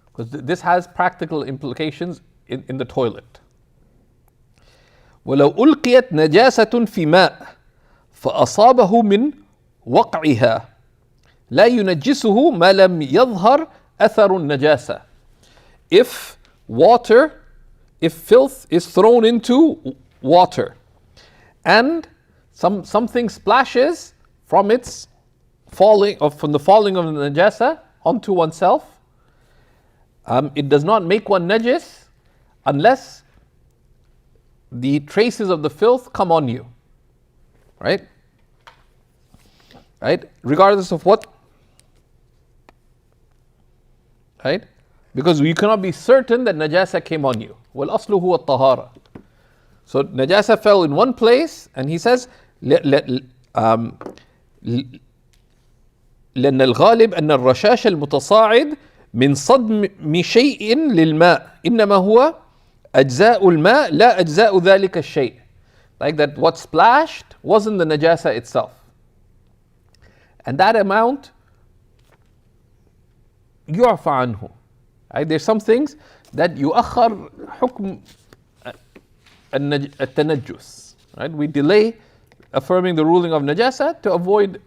Speaker 1: because this has practical implications in the toilet. ولو ألقيت نجاسة في ماء فأصابه من وقعها لا ينجسه ما لم يظهر أثر النجاسة. If filth is thrown into water and something splashes from its falling, or from the falling of the najasa onto oneself, it does not make one najis unless the traces of the filth come on you, right? Regardless of what, right? Because you cannot be certain that najasa came on you. وَالْأَصْلُ هُوَ الطَّهَارَةِ. So najasa fell in one place, and he says, لأن الغالب أن الرشاش المتصاعد من صدم شيء للماء إنما هو أجزاء الماء لا أجزاء ذلك الشيء. Like that what splashed wasn't the najasa itself. And that amount يعفى عنه. Right? There's some things that يؤخر حكم التنجس. Right? We delay affirming the ruling of najasa to avoid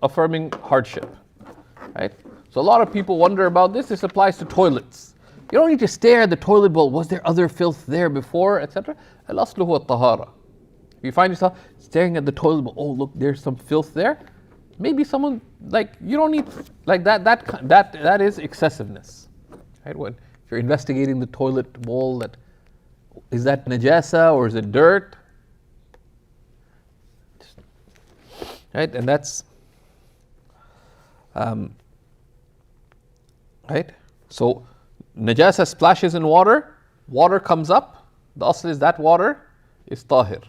Speaker 1: affirming hardship. Right? So a lot of people wonder about this. This applies to toilets. You don't need to stare at the toilet bowl. Was there other filth there before, etc.? الأصل هو الطهارة. If you find yourself staring at the toilet bowl, oh look, there's some filth there. Maybe someone, like, you don't need, like that is excessiveness. Right? When if you're investigating the toilet bowl, is that najasa or is it dirt? Right? And that's right? So najasa splashes in water, water comes up, the asl is that water is tahir.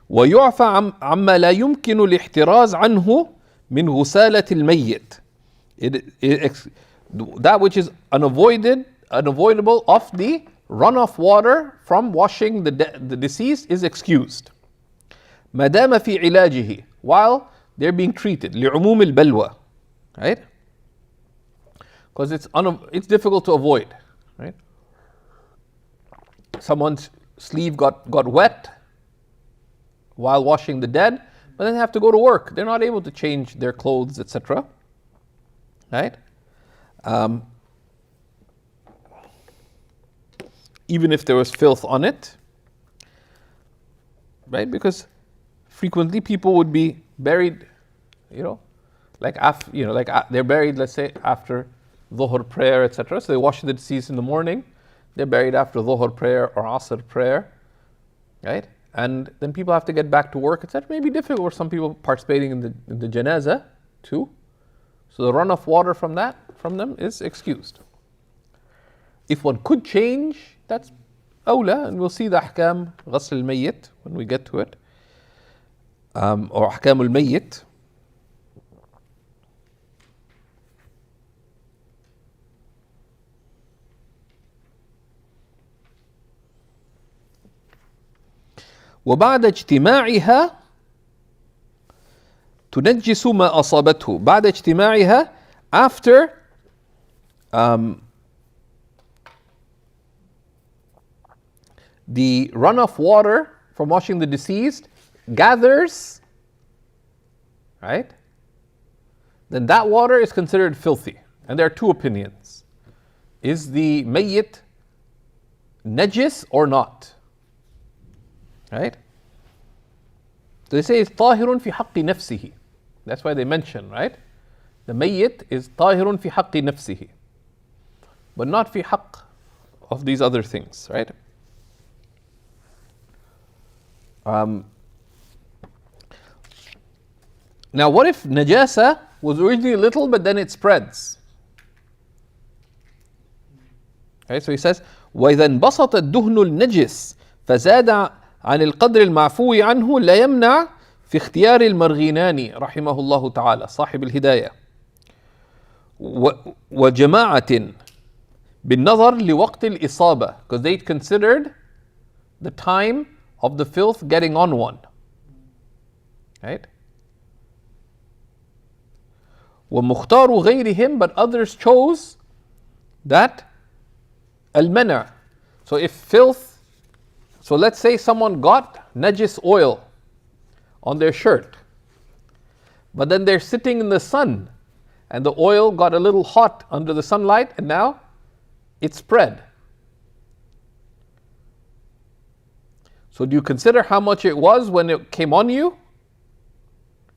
Speaker 1: ويعفى عما لا يمكن الاحتراز عنه من غسالة الميت. That which is unavoidable of the runoff water from washing the deceased is excused. ما دام في علاجه, while they're being treated. لعموم البلوى. Right? Because it's difficult to avoid. Right? Someone's sleeve got wet while washing the dead, but then they have to go to work. They're not able to change their clothes, etc. Right? Even if there was filth on it, right? Because frequently people would be buried, they're buried, let's say, after Dhuhr prayer, etc. So they wash the deceased in the morning. They're buried after Dhuhr prayer or Asr prayer, right? And then people have to get back to work, etc. It may be difficult for some people participating in the janazah too. So the run of water from them is excused. If one could change, that's awla, and we'll see the ahkam ghasl al-mayyit when we get to it, or ahkam al-mayyit. وبعد اجتماعها تنجس ما أصابته. بعد اجتماعها, after the runoff water from washing the deceased gathers, right? Then that water is considered filthy. And there are two opinions. Is the mayyit najis or not? Right? So they say it's طاهر في حق نفسه. That's why they mention, right? The mayyit is طاهر في حق نفسه, but not في حق of these other things, right? Now, what if najasa was originally little, but then it spreads? Okay, so he says, وإذا انبسط الدهن النجس فزاد عن القدر المعفو عنه لا يمنع في اختيار المرغيناني رحمه الله تعالى صاحب الهداية وجماعة بالنظر لوقت الإصابة, because they considered the time of the filth getting on one. Right? ومختار غيرهم, but others chose that المنع. So if filth, so let's say someone got najis oil on their shirt, but then they're sitting in the sun and the oil got a little hot under the sunlight and now it spread. So do you consider how much it was when it came on you?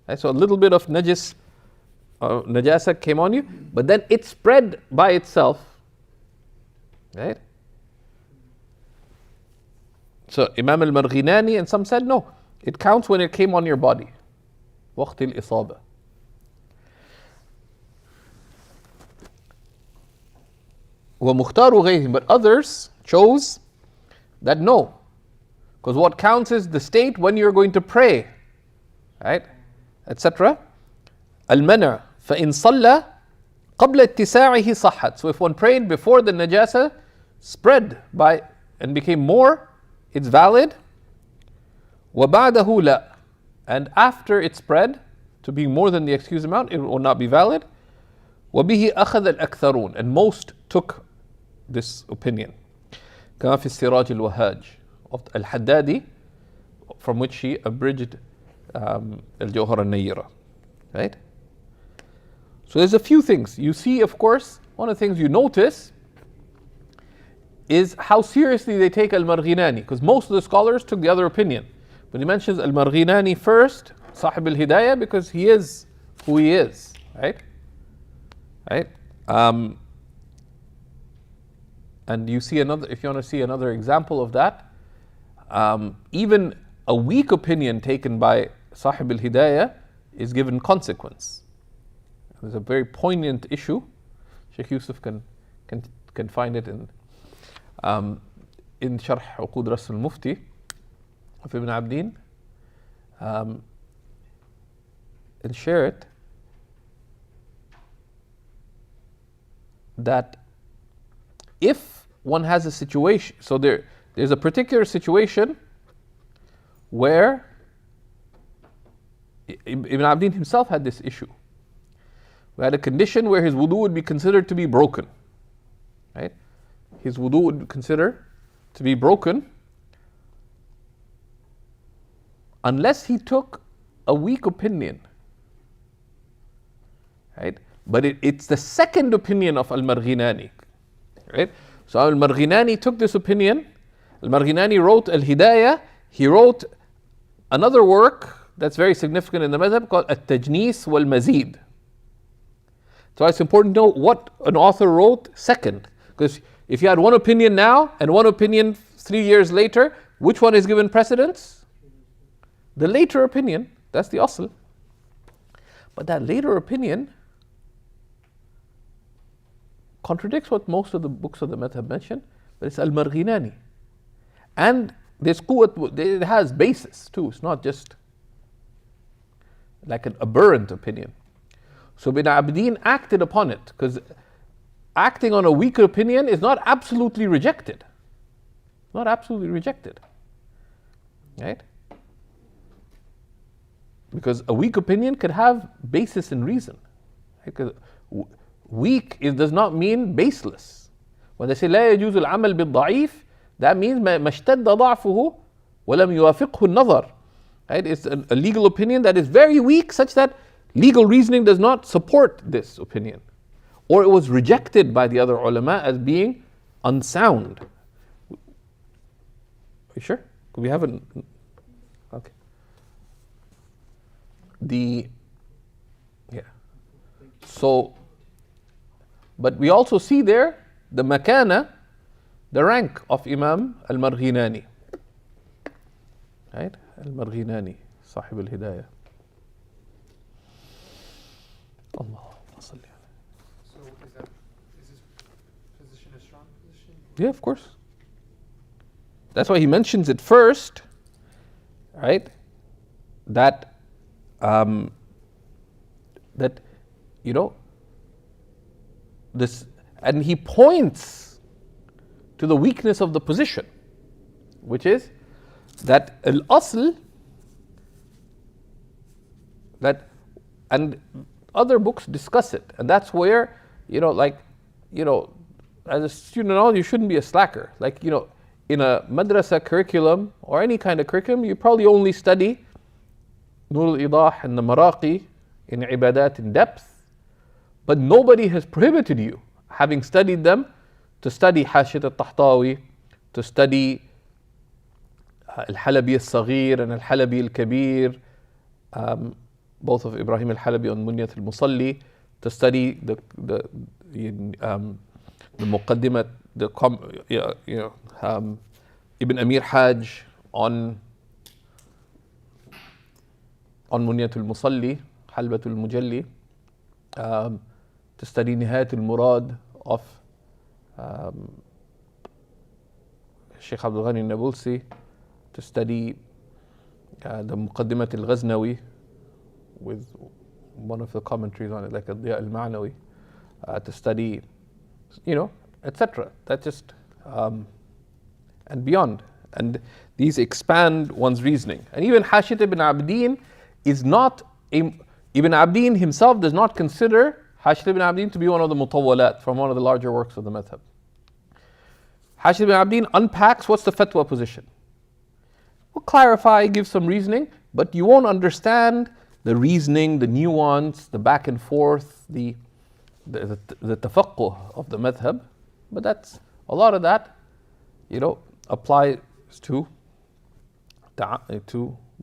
Speaker 1: Right, so a little bit of najasa came on you, but then it spread by itself. Right? So Imam al-Marghinani and some said no, it counts when it came on your body. وقت الإصابة. ومختار غيرهم, but others chose that no, because what counts is the state when you're going to pray, right, etc. المنع فإن صلى قبل اتساعه صحت. So if one prayed before the najasa spread by and became more, it's valid. وبعده لا, and after it spread to be more than the excused amount, it will not be valid. وبه أخذ الأكثرون, and most took this opinion. كما في السراج الوهاج of al-Haddadi, from which he abridged al-Jawhar al-Nayyira. Right? So there's a few things. You see, of course, one of the things you notice is how seriously they take al-Marghinani, because most of the scholars took the other opinion. But he mentions al-Marghinani first, Sahib al-Hidayah, because he is who he is. Right? Right? And you see another, if you want to see another example of that, even a weak opinion taken by Sahib al-Hidayah is given consequence. There's a very poignant issue. Shaykh Yusuf can find it in Sharh Uqud Ras al-Mufti of Ibn Abdin, and share it, that if one has a situation, so there's a particular situation where Ibn Abdin himself had this issue. We had a condition where his wudu would be considered to be broken. Right? His wudu would be considered to be broken unless he took a weak opinion. Right? But it's the second opinion of al-Marghinani. Right? So al-Marghinani took this opinion. Al-Marghinani wrote al-Hidayah. He wrote another work that's very significant in the madhab called At-Tajnis wal-Mazid. So it's important to know what an author wrote second. Because if you had one opinion now and one opinion 3 years later, which one is given precedence? The later opinion. That's the asl. But that later opinion contradicts what most of the books of the madhab mention, but it's al-Marghinani. And there's quwwat, it has basis too. It's not just like an aberrant opinion. So Ibn Abdin acted upon it, because acting on a weaker opinion is not absolutely rejected. Not absolutely rejected. Right? Because a weak opinion could have basis in reason. Because weak does not mean baseless. When they say لا يجوز العمل بالضعيف, that means ما اشتد ضعفه ولم يوافقه النظر. Right? It's a legal opinion that is very weak, such that legal reasoning does not support this opinion. Or it was rejected by the other ulama as being unsound. Are you sure? Could we have an... Okay. So, but we also see there the makana, the rank of Imam al-Marghinani. Right? Al-Marghinani, Sahib al-Hidayah. Allahumma salli ala.
Speaker 2: So is this position a strong position?
Speaker 1: Yeah, of course. That's why he mentions it first, right? That this, and he points to the weakness of the position, which is that al-asl, that, and other books discuss it, and that's where, as a student and all, you shouldn't be a slacker. Like, in a madrasa curriculum or any kind of curriculum, you probably only study Nur al-Idah and the Maraqi in ibadat in depth, but nobody has prohibited you, having studied them, to study Hashiyat al-Tahtawi, to study al-Halabi al-Saghir and al-Halabi al-Kabir, both of Ibrahim al-Halabi on Munyat al-Musalli, to study the Muqaddimat, Ibn Amir Hajj on Munyat al-Musalli, Halbat al-Mujalli, to study Nihayat al-Murad of Shaykh Abdul Ghani al-Nabulsi, to study the Muqaddimat al-Ghaznawi with one of the commentaries on it, like Ad-Diya al-Ma'nawi, to study, etc. That just, and beyond. And these expand one's reasoning. And even Hashiyat ibn Abdin is not, Ibn Abdin himself does not consider Hashiyat ibn Abdin to be one of the mutawwalat, from one of the larger works of the madhab. Hashiyat ibn Abdin unpacks what's the fatwa position. We'll clarify, give some reasoning, but you won't understand the reasoning, the nuance, the back and forth, the tafaqquh of the madhab. But that's, a lot of that, applies to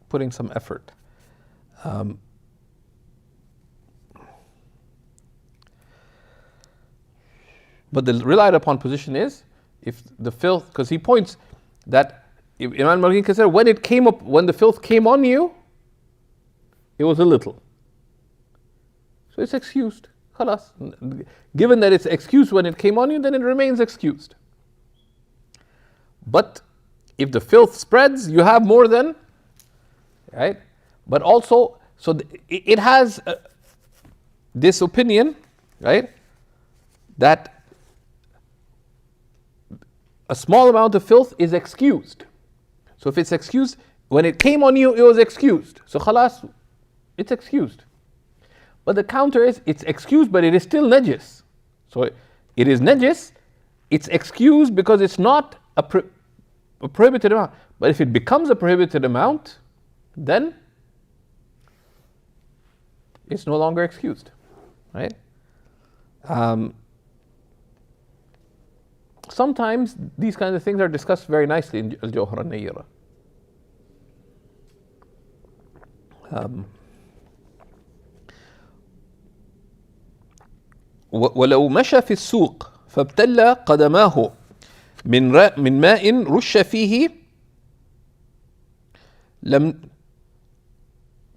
Speaker 1: putting some effort. But the relied upon position is, if the filth, because he points that Imam Maraqi considered when the filth came on you, it was a little. So it's excused. Khalas. Given that it's excused when it came on you, then it remains excused. But if the filth spreads, you have more than, right? But also, so it has this opinion, right, that a small amount of filth is excused. So if it's excused, when it came on you, it was excused. So khalas, it's excused. But the counter is, it's excused, but it is still najis. So it is najis, it's excused because it's not a prohibited amount. But if it becomes a prohibited amount, then it's no longer excused, right? Sometimes these kinds of things are discussed very nicely in Al-Jawhar al-Nayyira. ولو مشى في السوق فابتل قدماه من ماء رش فيه لم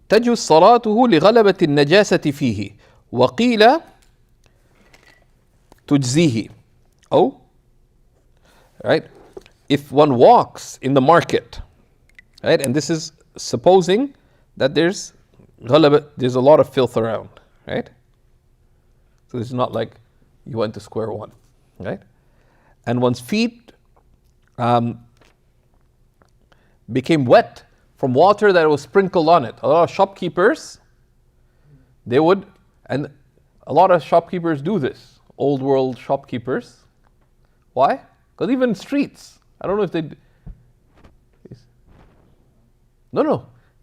Speaker 1: تجوز صلاته لغلبة النجاسة فيه وقيل تجزيه. Oh, right? If one walks in the market, right, and this is supposing that there's a lot of filth around, right? So it's not like you went to square one, right? And one's feet became wet from water that was sprinkled on it. A lot of shopkeepers, and a lot of shopkeepers do this, old world shopkeepers. Why? Because even streets, I don't know if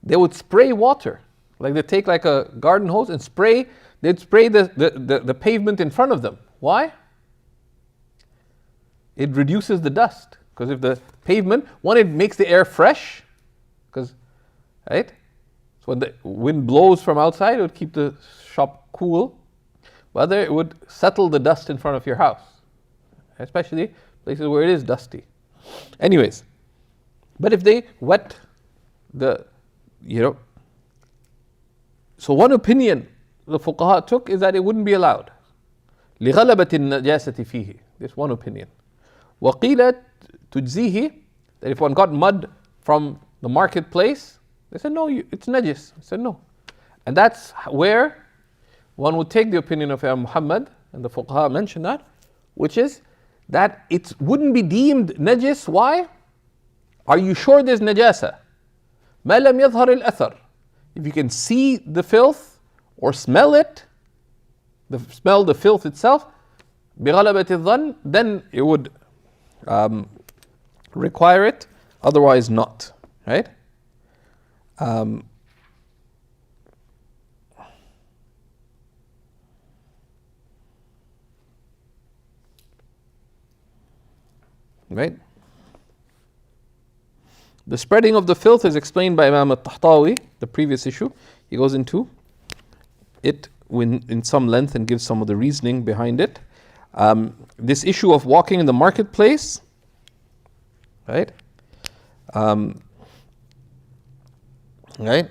Speaker 1: they would spray water. Like they take like a garden hose and they'd spray the pavement in front of them. Why? It reduces the dust. Because if the pavement, one, it makes the air fresh, because, right? So when the wind blows from outside, it would keep the shop cool. But other, it would settle the dust in front of your house, especially places where it is dusty. Anyways, but if they wet so one opinion the fuqaha took is that it wouldn't be allowed. لِغَلَبَةِ النَّجَاسَةِ فِيهِ. This one opinion. وَقِيلَ تُجْزِيهِ. That if one got mud from the marketplace, they said, no, it's najis. I said, no. And that's where one would take the opinion of Imam Muhammad, and the fuqaha mentioned that, which is that it wouldn't be deemed najis. Why? Are you sure there's najasa? ما لم يظهر الأثر. If you can see the filth or smell it, smell the filth itself, بغلبة الظن, then it would require it, otherwise not, right? Right? The spreading of the filth is explained by Imam al-Tahtawi, the previous issue. He goes into it in some length and gives some of the reasoning behind it. This issue of walking in the marketplace, right? Right?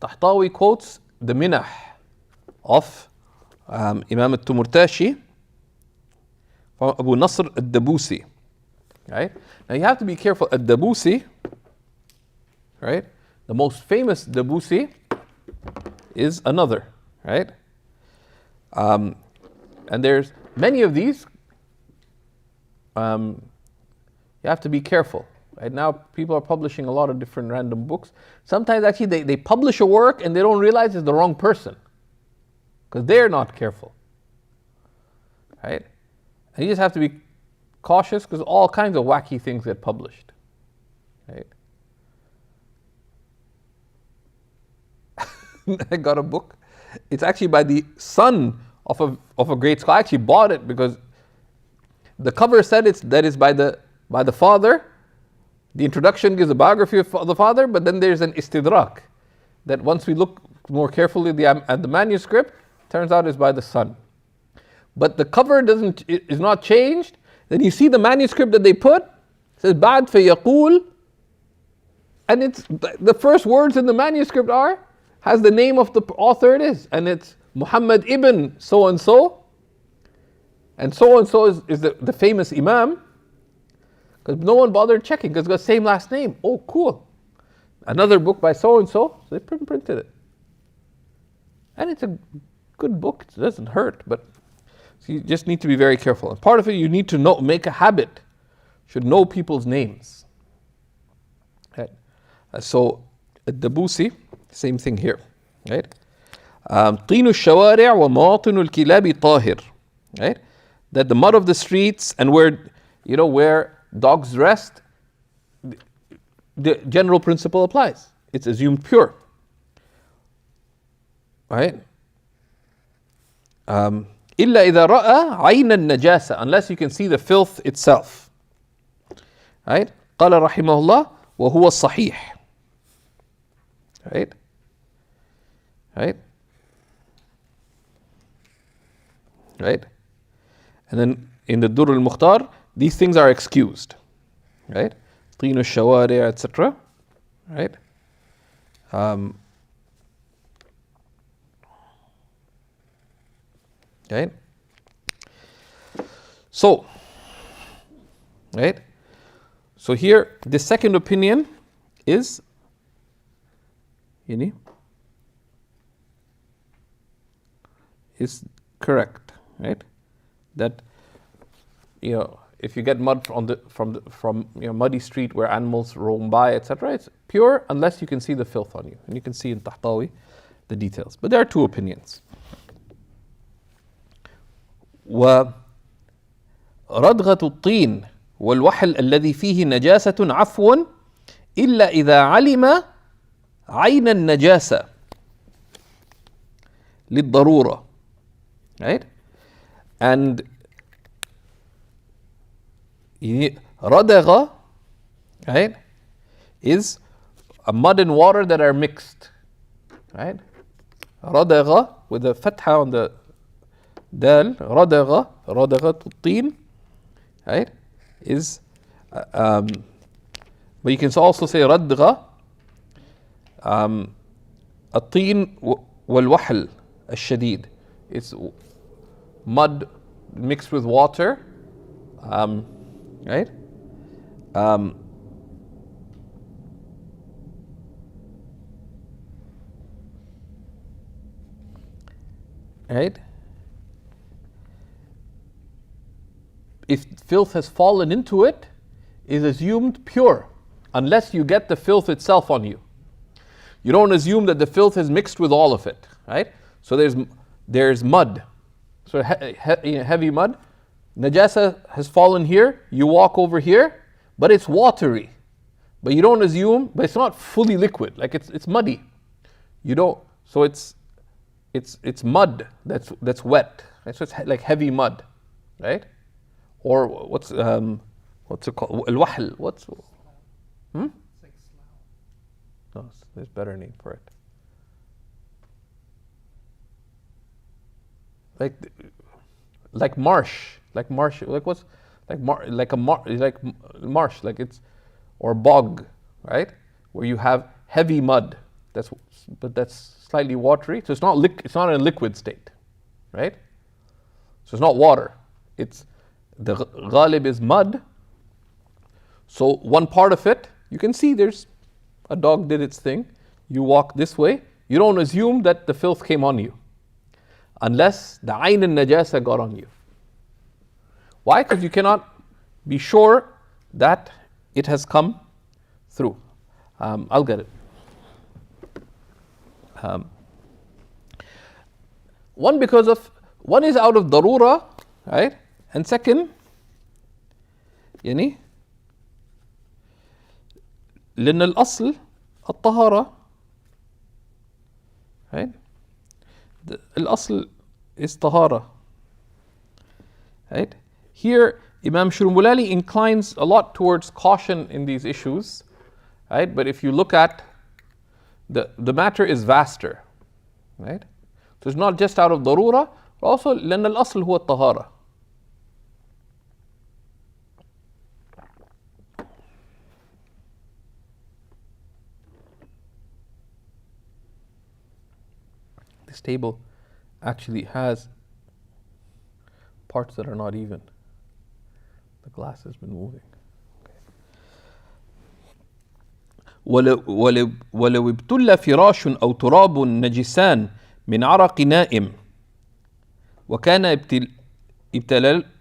Speaker 1: Tahtawi quotes the minah of Imam al-Tumurtashi from Abu Nasr al-Dabusi. Right? Now you have to be careful. Al-Dabusi, right? The most famous Dabusi is another, right? And there's many of these. You have to be careful. Right now, people are publishing a lot of different random books. Sometimes actually they publish a work and they don't realize it's the wrong person because they're not careful. Right? And you just have to be cautious because all kinds of wacky things get published. Right? I got a book. It's actually by the son of a great scholar. I actually bought it because the cover said that is by the father. The introduction gives a biography of the father, but then there's an istidrak that once we look more carefully at the manuscript, turns out is by the son. But the cover is not changed. Then you see the manuscript that they put, it says Ba'd fayaqul, and it's the first words in the manuscript has the name of the author it is, and it's Muhammad ibn so and so is the famous Imam, because no one bothered checking because it's got the same last name. Oh, cool. Another book by so and so they printed it. And it's a good book, it doesn't hurt, but so you just need to be very careful. And part of it, you need to make a habit, should know people's names. Right? So, Ad-Dabusi, same thing here. Right? طين الشوارع ومواطن الكلاب طاهر. Right? That the mud of the streets and where dogs rest, the general principle applies. It's assumed pure. Right? إلا إذا رأى عين النجاسة, unless you can see the filth itself. Right? قال رحمه الله وهو الصحيح. Right? Right? Right? And then in the Durr al-Mukhtar, these things are excused. Right? طين الشوارع, etc. Right? Right? So, right? So here, the second opinion is correct, right? That if you get mud from muddy street where animals roam by, etc., it's pure unless you can see the filth on you, and you can see in Tahtawi the details. But there are two opinions. ورضغة الطين والوحل الذي فيه نجاسة عفو إلا إذا علم عين النجاسة للضرورة. Right? And رضغة, right, is a mud and water that are mixed. Right? رضغة with a fatha on the dal, رضغة الطين, right, is but you can also say ردغة الطين والوحل الشديد. It's mud mixed with water, right? right? If filth has fallen into it, is assumed pure, unless you get the filth itself on you. You don't assume that the filth is mixed with all of it, right? So there's mud, so heavy mud. Najasa has fallen here, you walk over here, but it's watery. But you don't assume, but it's not fully liquid, like it's muddy. You don't, so it's mud that's wet, right? So it's like heavy mud, right? Or what's it called? Al-wahl. What's
Speaker 2: It's like slough.
Speaker 1: No, there's a better name for it. Like marsh, like what's like marsh, like it's, or bog, right? Where you have heavy mud, but that's slightly watery. So it's not in a liquid state, right? So it's not water. It's the ghalib is mud. So one part of it, you can see there's a dog did its thing. You walk this way. You don't assume that the filth came on you, unless the ayn al-najasa got on you. Why? Because you cannot be sure that it has come through. I'll get it. One is out of darura, right? And second, لأن الأصل الطهارة, right? الأصل is طهارة, right? Here, Imam Shurumulali inclines a lot towards caution in these issues, right? But if you look at the matter is vaster, right? So it's not just out of darura, but also لأن الأصل هو الطهارة. This table actually has parts that are not even. The glass has been moving. ولو ابتل فراش أو تراب نجسان من عرق نائم وكان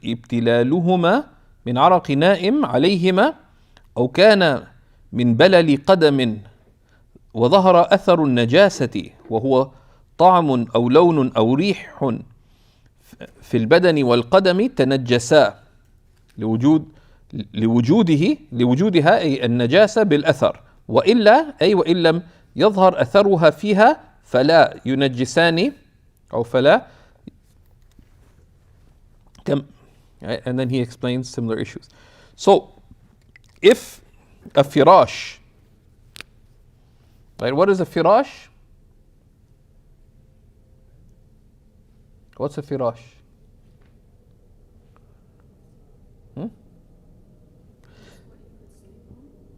Speaker 1: ابتلالهما من عرق نائم عليهما أو كان من بلل قدم وظهر أثر النجاسة وهو طعم أو لون أو ريح في البدن والقدم تنجسا لوجودها أي النجاسة بالأثر وإلا أي وإن لم يظهر أثرها فيها فلا ينجسان أو فلا and then he explains similar issues. So if a firash, right, what is a firash? What's a firash?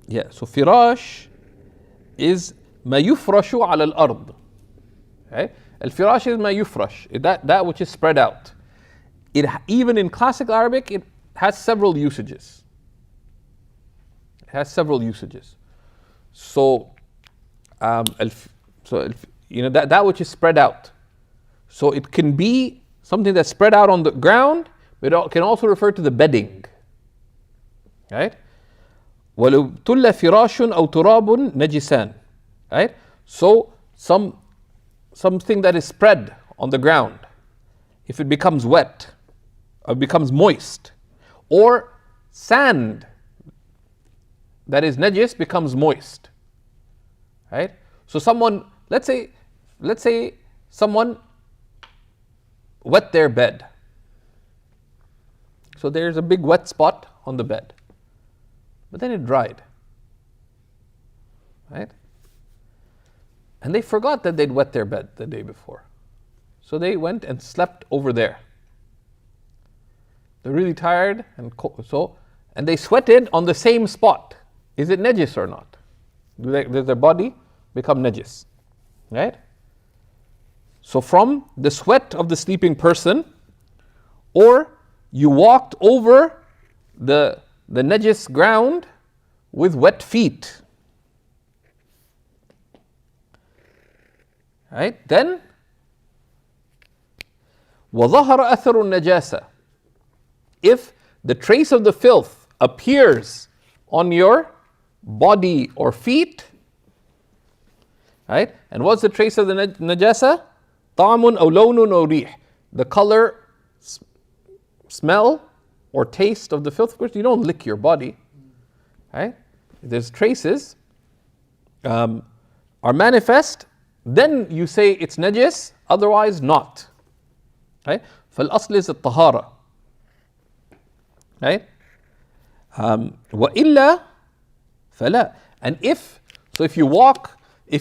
Speaker 1: Yeah, so firash is ما يفرش على الأرض. Okay? الفراش is ما يفرش, that which is spread out. Even in classical Arabic, it has several usages. So, that which is spread out. So it can be something that's spread out on the ground, but it can also refer to the bedding. Right? ولو ابتل فراش أو تراب نجسان. Right? So something that is spread on the ground, if it becomes wet, or becomes moist, or sand that is najis becomes moist. Right? So someone, let's say someone wet their bed. So there's a big wet spot on the bed. But then it dried. Right? And they forgot that they'd wet their bed the day before. So they went and slept over there. They're really tired and and they sweated on the same spot. Is it najis or not? Does their body become najis? Right? So from the sweat of the sleeping person, or you walked over the najis ground with wet feet. Right? Then وظهر أثر النجاسة. If the trace of the filth appears on your body or feet, right? And what's the trace of the najasa? طعم أو لون أو ريح. The color, smell, or taste of the filth. Of course, you don't lick your body, right? There's traces are manifest, then you say it's najis, otherwise not. Right? فالأصل is الطهارة. Right? وإلا فلا. And if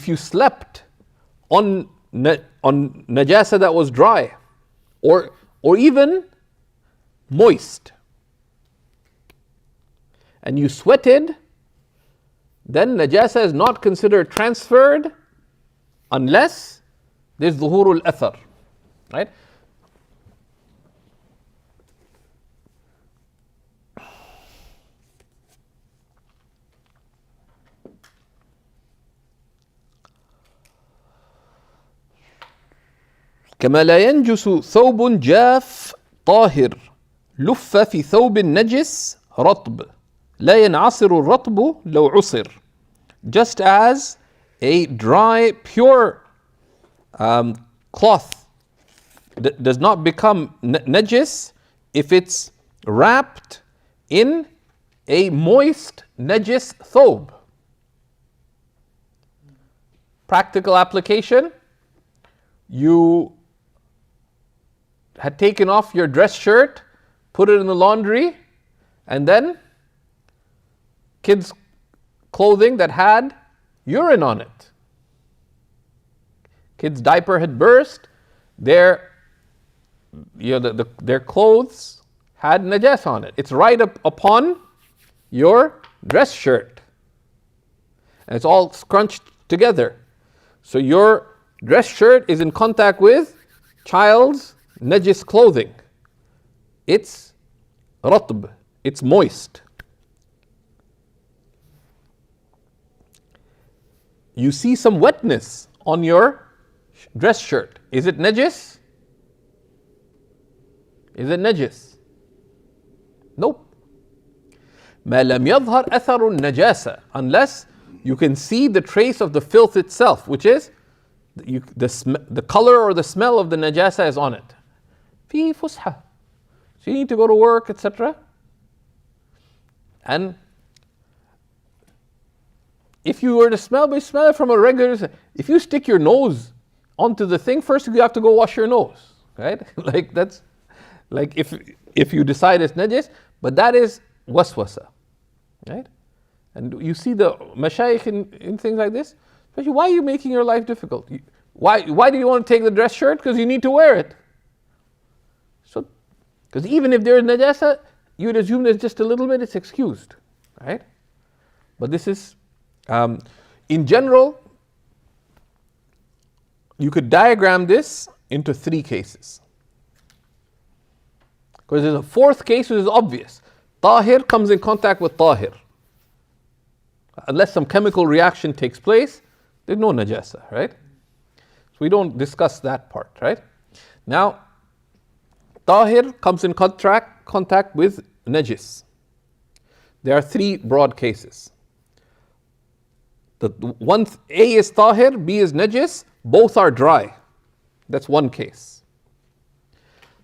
Speaker 1: you slept on najasa that was dry, or even moist, and you sweated, then najasa is not considered transferred unless there's ظهور الأثر. Right? كما لا ينجس ثوب جاف طاهر لف في ثوب نجس رطب لا ينعصر الرطب لو عصر. Just as a dry, pure cloth does not become najis if it's wrapped in a moist najis thobe. Practical application: you had taken off your dress shirt, put it in the laundry, and then kids' clothing that had urine on it. Kids' diaper had burst, their clothes had najas on it. It's right up upon your dress shirt. And it's all scrunched together. So your dress shirt is in contact with child's najis clothing. It's ratb, it's moist. You see some wetness on your dress shirt. Is it najis? Is it najis? Nope. ما لم يظهر أثر النجاسة, unless you can see the trace of the filth itself, which is the color or the smell of the najasa is on it. في فسحة. So you need to go to work, etc. And if you were to smell it from a regular, if you stick your nose onto the thing, first you have to go wash your nose, right? If you decide it's najis, but that is waswasa, right? And you see the mashayikh in things like this, especially, why are you making your life difficult? Why do you want to take the dress shirt? Because you need to wear it. So, because even if there is najasa, you would assume there's just a little bit, it's excused, right? But this is, in general, you could diagram this into three cases. Because there's a fourth case which is obvious. Tahir comes in contact with tahir. Unless some chemical reaction takes place, there's no najasa, right? So we don't discuss that part, right? Now, tahir comes in contact with najis. There are three broad cases. The one, A is tahir, B is najis, both are dry. That's one case.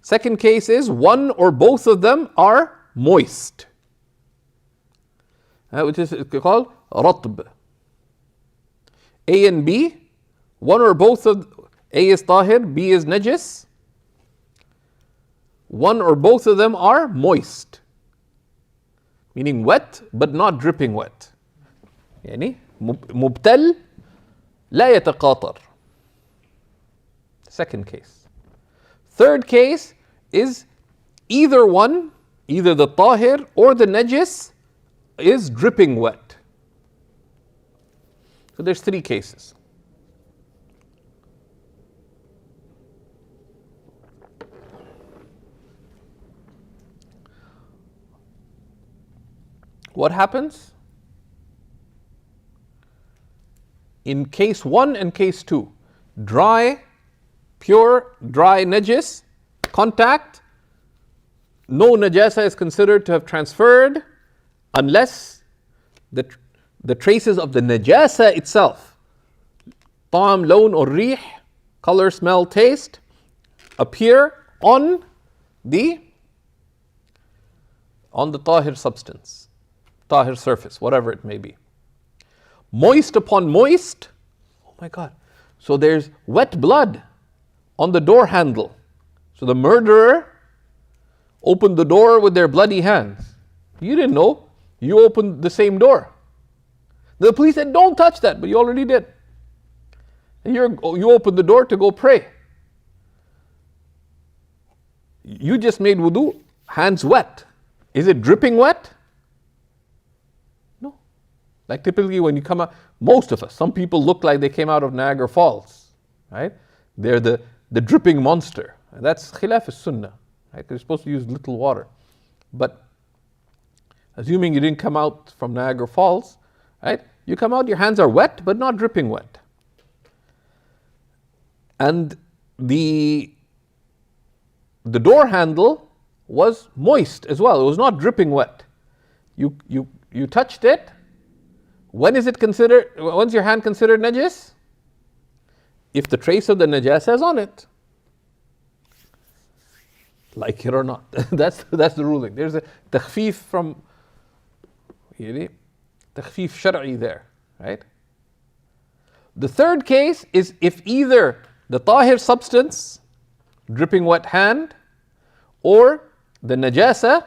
Speaker 1: Second case is one or both of them are moist, which is called ratb. A and B, one or both of, A is tahir, B is najis. One or both of them are moist, meaning wet but not dripping wet. يعني مبتل لا يتقاطر. Second case. Third case is either one, either the tahir or the najis is dripping wet. So there's three cases. What happens? In case 1 and case 2, dry, pure, dry najis contact, no najasa is considered to have transferred unless the traces of the najasa itself, ta'am, lawn or rih, color, smell, taste, appear on the tahir substance, tahir surface, whatever it may be. Moist upon moist, oh my God. So there's wet blood on the door handle. So the murderer opened the door with their bloody hands. You didn't know. You opened the same door. The police said, don't touch that, but you already did. And you opened the door to go pray. You just made wudu, hands wet. Is it dripping wet? No. Like typically when you come out, most of us, some people look like they came out of Niagara Falls, right? They're the dripping monster. And that's khilaf as-sunnah, right? You're supposed to use little water. But assuming you didn't come out from Niagara Falls, right? You come out, your hands are wet, but not dripping wet. And the door handle was moist as well. It was not dripping wet. You touched it. When is it considered, when's your hand considered najis? If the trace of the najasa is on it. Like it or not. That's the ruling. There's a takhfif from, takhfif shar'i there, right? The third case is if either the tahir substance, dripping wet hand, or the najasa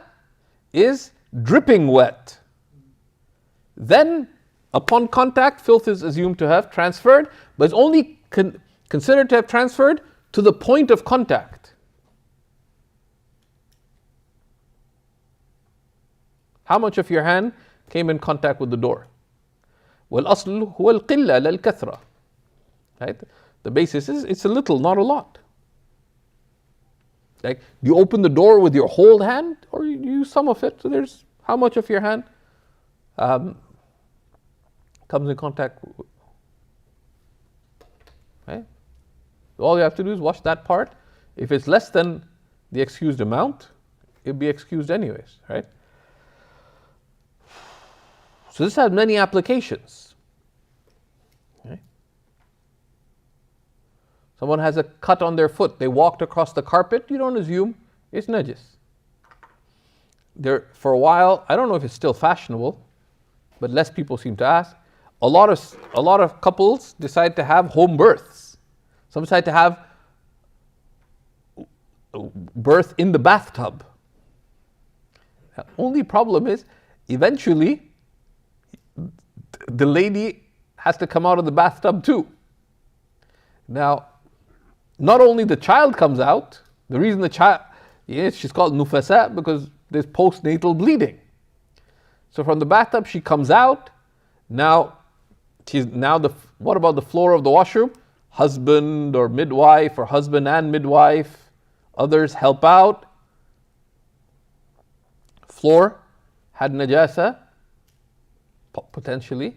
Speaker 1: is dripping wet. Then, upon contact, filth is assumed to have transferred, but it's only considered to have transferred to the point of contact. How much of your hand came in contact with the door? وَالْأَصْلُ هُوَ الْقِلَّةِ لَلْكَثْرَةِ. Right? The basis is it's a little, not a lot. Like, you open the door with your whole hand, or you use some of it. So there's how much of your hand comes in contact with, right? All you have to do is wash that part. If it's less than the excused amount, it'll be excused anyways, right? So this has many applications. Okay? Someone has a cut on their foot. They walked across the carpet. You don't assume it's najis. For a while, I don't know if it's still fashionable, but less people seem to ask. A lot of couples decide to have home births. Some decide to have birth in the bathtub. The only problem is, eventually, the lady has to come out of the bathtub too. Now, not only the child comes out, the reason the child, she's called nufasa because there's postnatal bleeding. So from the bathtub she comes out. Now, what about the floor of the washroom? Husband or midwife, or husband and midwife, others help out. Floor had najasa, potentially.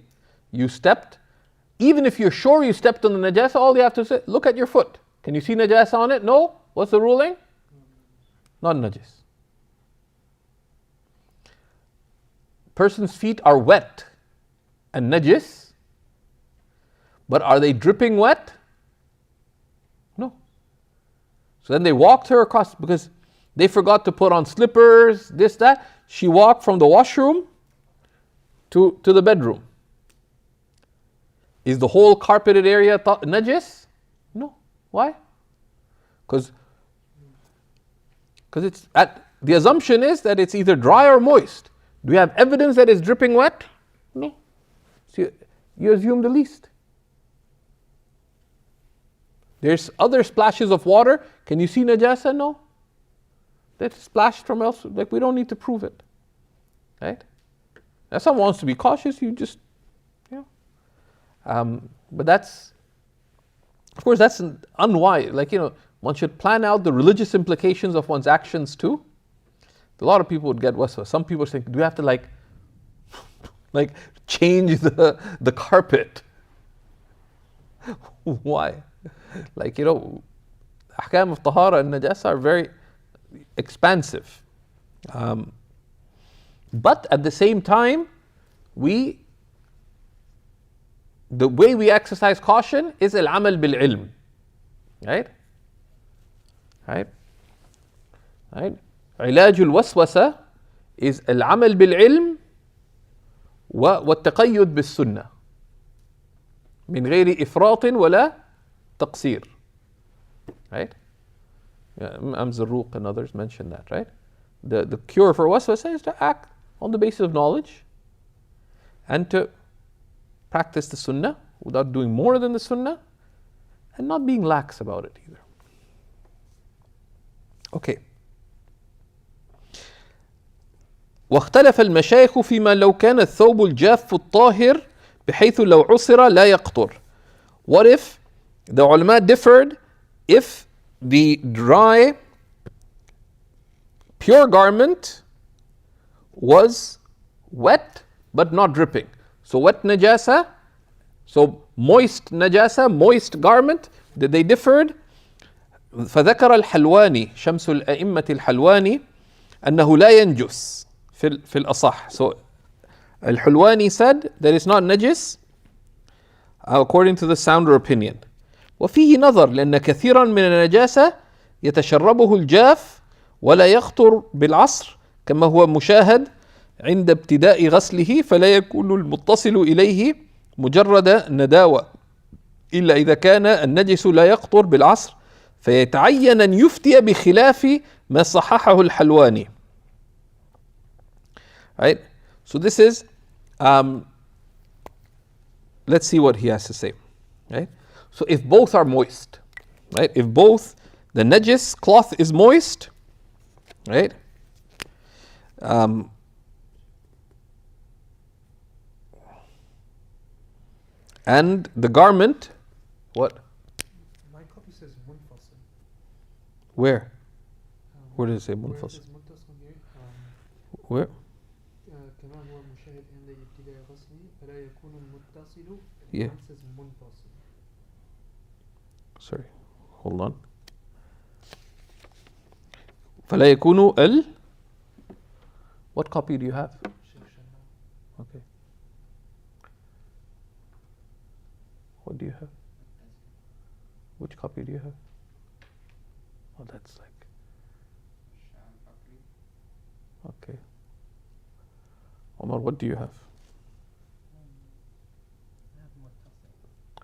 Speaker 1: You stepped. Even if you're sure you stepped on the najasa, all you have to say, look at your foot. Can you see najasa on it? No? What's the ruling? Not najis. Person's feet are wet and najis, but are they dripping wet? No. So then they walked her across because they forgot to put on slippers, this, that. She walked from the washroom to the bedroom. Is the whole carpeted area najis? No. Why? Because it's the assumption is that it's either dry or moist. Do we have evidence that it's dripping wet? No. So you assume the least. There's other splashes of water. Can you see najasa? No. That's splashed from elsewhere. Like, we don't need to prove it. Right? Now, someone wants to be cautious, you just, but that's, of course, that's unwise. Like, one should plan out the religious implications of one's actions too. A lot of people would get waswas. Some people think, do you have to like change the carpet? Why? Like, ahkam of tahara and najasa are very, expansive. But at the same time, the way we exercise caution is al-amal bil-ilm. Right? Right? Right? علاج الوسوسة is العمل بالعلم والتقيد بالسنة من غير إفراط ولا تقصير. Right? Imam Zarruq and others mention that, right? The cure for waswasa is to act on the basis of knowledge and to practice the sunnah without doing more than the sunnah and not being lax about it either. Okay. واختلف المشايخ فيما لو كان الثوب الجاف الطاهر بحيث لو عصر لا يقطر. What if the ulama differed if the dry pure garment was wet but not dripping? So wet najasa, so moist najasa, moist garment, they differed. فذكر الحلواني شمس الأئمة الحلواني أنه لا ينجس في الأصح. So الحلواني said that it's not najis according to the sounder opinion. وفيه نظر لأن كثيرا من النجاسة يتشربه الجاف ولا يخطر بالعصر كما هو مشاهد عند ابتداء غسله فلا يكون المتصل إليه مجرد نداوة إلا إذا كان النجس لا يقطر بالعصر فيتعين أن يفتي بخلاف ما صححه الحلواني. Right? So this is let's see what he has to say. Right? So if both are moist, right? If both the najis cloth is moist, right? And the garment, what?
Speaker 2: My copy says munfasil.
Speaker 1: Where? Where does it say munfasil? Where?
Speaker 2: كما هو مشاهد عند ابتداء غسله فلا يكون المتصل.
Speaker 1: Yeah.
Speaker 2: It says munfasil.
Speaker 1: Sorry, hold on. فلا يكون What copy do you have? Okay. What do you have? Which copy do you have? Oh, that's like. Okay. Omar, what do you have?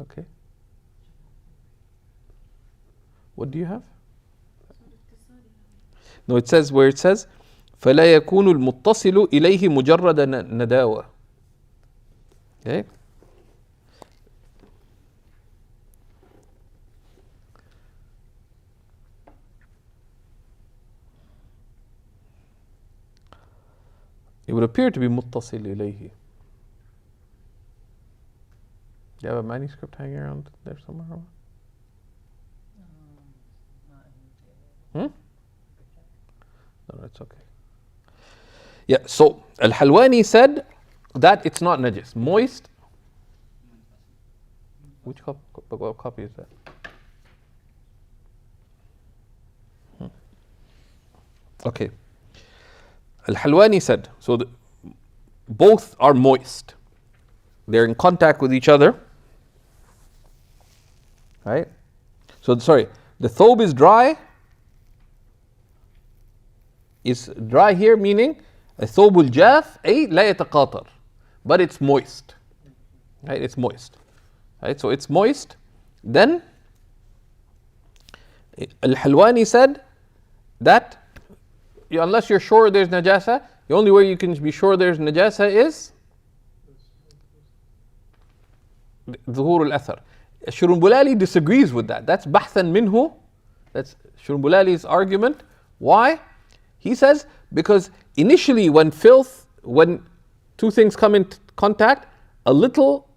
Speaker 1: Okay. What do you have? No, it says where it says فلا يكون المتصل إليه مجرد نداوة. Okay. It would appear to be متصل إليه. Do you have a manuscript hanging around there somewhere? No, it's okay. Yeah, so Al-Halwani said that it's not najis. Moist. Which what copy is that? Okay. Al-Halwani said, so both are moist. They're in contact with each other. Right? So, sorry, the thobe is dry. Is dry here meaning الثوب الجاف أي لا يتقاطر, but it's moist. Right? It's moist. Right? So it's moist. Then Al-Halwani said that unless you're sure there's najasa, the only way you can be sure there's najasa is ظهور الأثر. Shurunbulali disagrees with that. That's بحثا منه. That's Shurunbulali's argument. Why? He says because initially when two things come in contact, a little,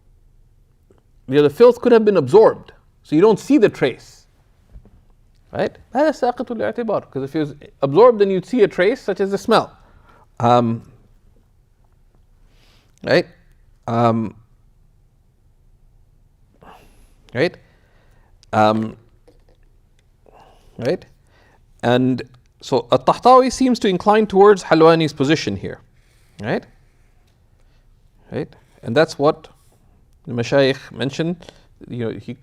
Speaker 1: the filth could have been absorbed, so you don't see the trace. Right? هذا ساقط الاعتبار, because if it was absorbed, then you'd see a trace, such as the smell. Right? Right? Right? And So At-Tahtawi seems to incline towards Halwani's position here, right? Right, and that's what the Mashayikh mentioned. You know, he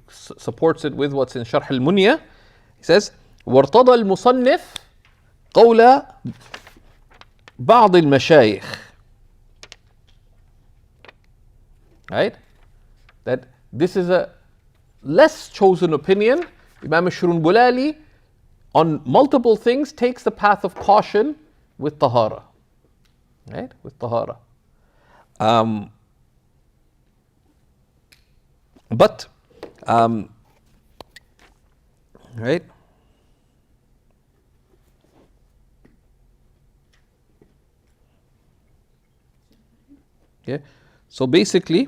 Speaker 1: supports it with what's in Sharh al-Munya. He says, وارتضى المصنف قول بعض المشايخ. Right, that this is a less chosen opinion. Imam al-Shurunbulali on multiple things takes the path of caution with tahara. Right, with tahara. Right. Yeah. So basically,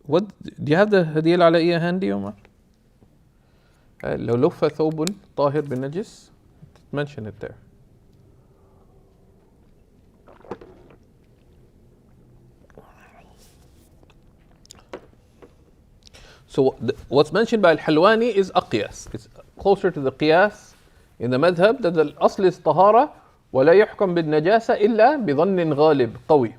Speaker 1: what do you have the Hadiyah al-Alaiya handy, Omar? لو لف ثوب طاهر بالنجس, mention it there. So what's mentioned by Al-Halwani is aqiyas. It's closer to the qiyas in the madhab that the asl is tahara ولا يحكم بالنجاسة إلا بظن غالب قوي.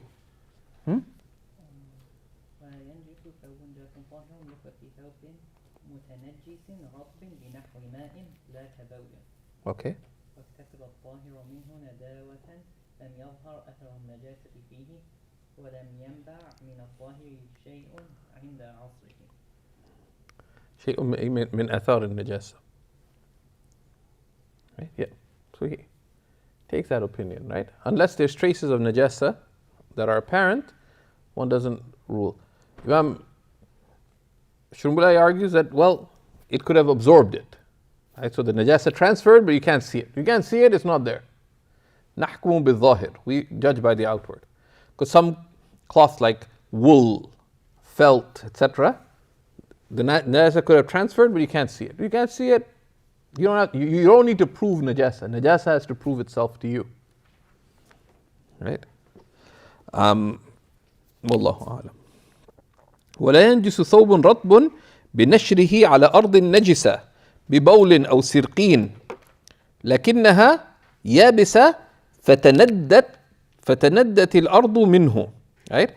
Speaker 1: Okay. شيء من آثار النجاسة. Right? Yeah. So he takes that opinion, right? Unless there's traces of najasa that are apparent, one doesn't rule. Imam Shurunbulali argues that, well, it could have absorbed it. Right? So the najasa transferred, but you can't see it. You can't see it, it's not there. نحكم بالظاهر. We judge by the outward. Because some cloths like wool, felt, etc., the najasa could have transferred, but you can't see it. You can't see it. You don't need to prove najasa. Najasa has to prove itself to you. Right? والله أعلم. ولا ينجس ثوب رطب بنشره على أرض نجسة ببول أو سرقين لكنها يابسة فتندت الأرض منه. Right?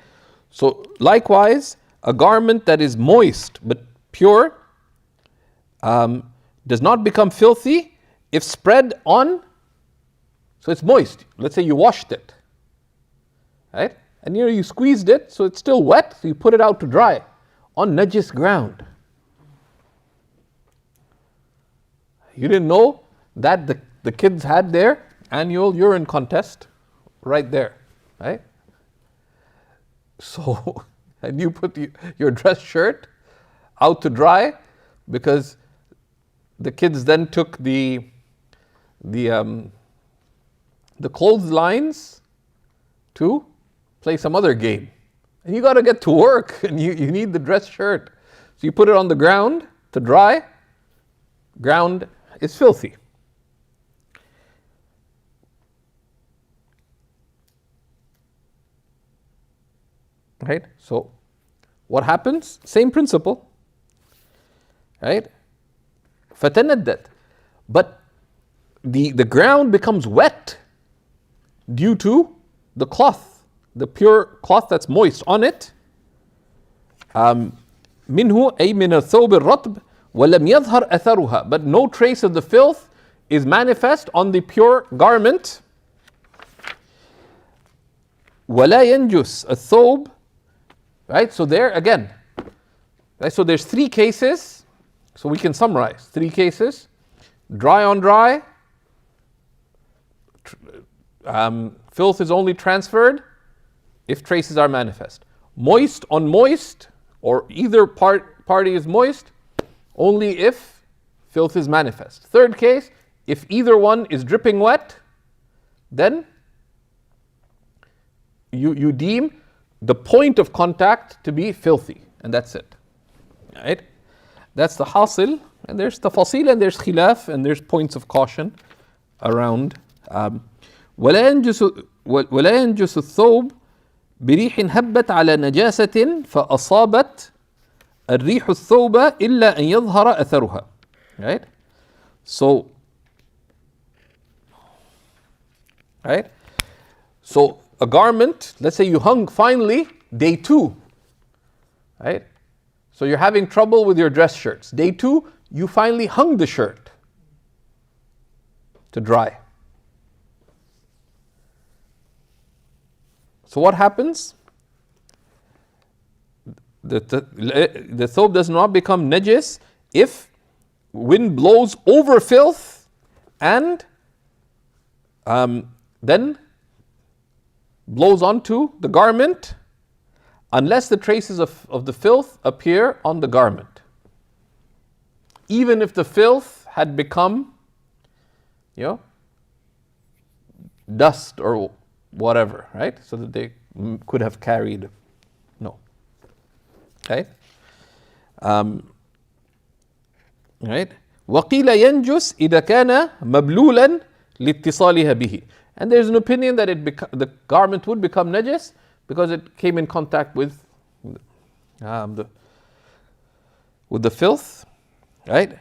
Speaker 1: So likewise, a garment that is moist but pure does not become filthy if spread on, so it's moist. Let's say you washed it, right? And you squeezed it, so it's still wet, so you put it out to dry on najis ground. You didn't know that the kids had their annual urine contest right there, right? So, and you put your dress shirt out to dry because the kids then took the clotheslines to play some other game. And you got to get to work and you need the dress shirt. So you put it on the ground to dry. Ground is filthy. Right? So what happens? Same principle. Right? فَتَنَدَّتْ. But the ground becomes wet due to the cloth, the pure cloth that's moist on it. منه أي من الثوب الرطب ولم يظهر أثرها. But no trace of the filth is manifest on the pure garment. ولا ينجس الثوب. Right? So there again. Right? So there's three cases. So we can summarize 3 cases. Dry on dry. Filth is only transferred if traces are manifest. Moist on moist, or either party is moist, only if filth is manifest. Third case, if either one is dripping wet, then you deem the point of contact to be filthy, and that's it. Right? That's the hasil, and there's tafasil, and there's khilaf, and there's points of caution around. ولا ينجس الثوب بريح هبت على نجاسة فأصابت الريح الثوب إلا أن يظهر أثرها. Right? So, right? So a garment, let's say you hung finally day 2, right? So you're having trouble with your dress shirts. Day 2, you finally hung the shirt to dry. So what happens? The thobe does not become najis if wind blows over filth and then blows onto the garment, unless the traces of the filth appear on the garment. Even if the filth had become, dust or whatever, right? So that they could have carried. No. Right? Right? وَقِيلَ يَنْجُسْ إِذَا كَانَ مَبْلُولًا لِاتِّصَالِهَا بِهِ. And there's an opinion that the garment would become najis because it came in contact with the filth, right?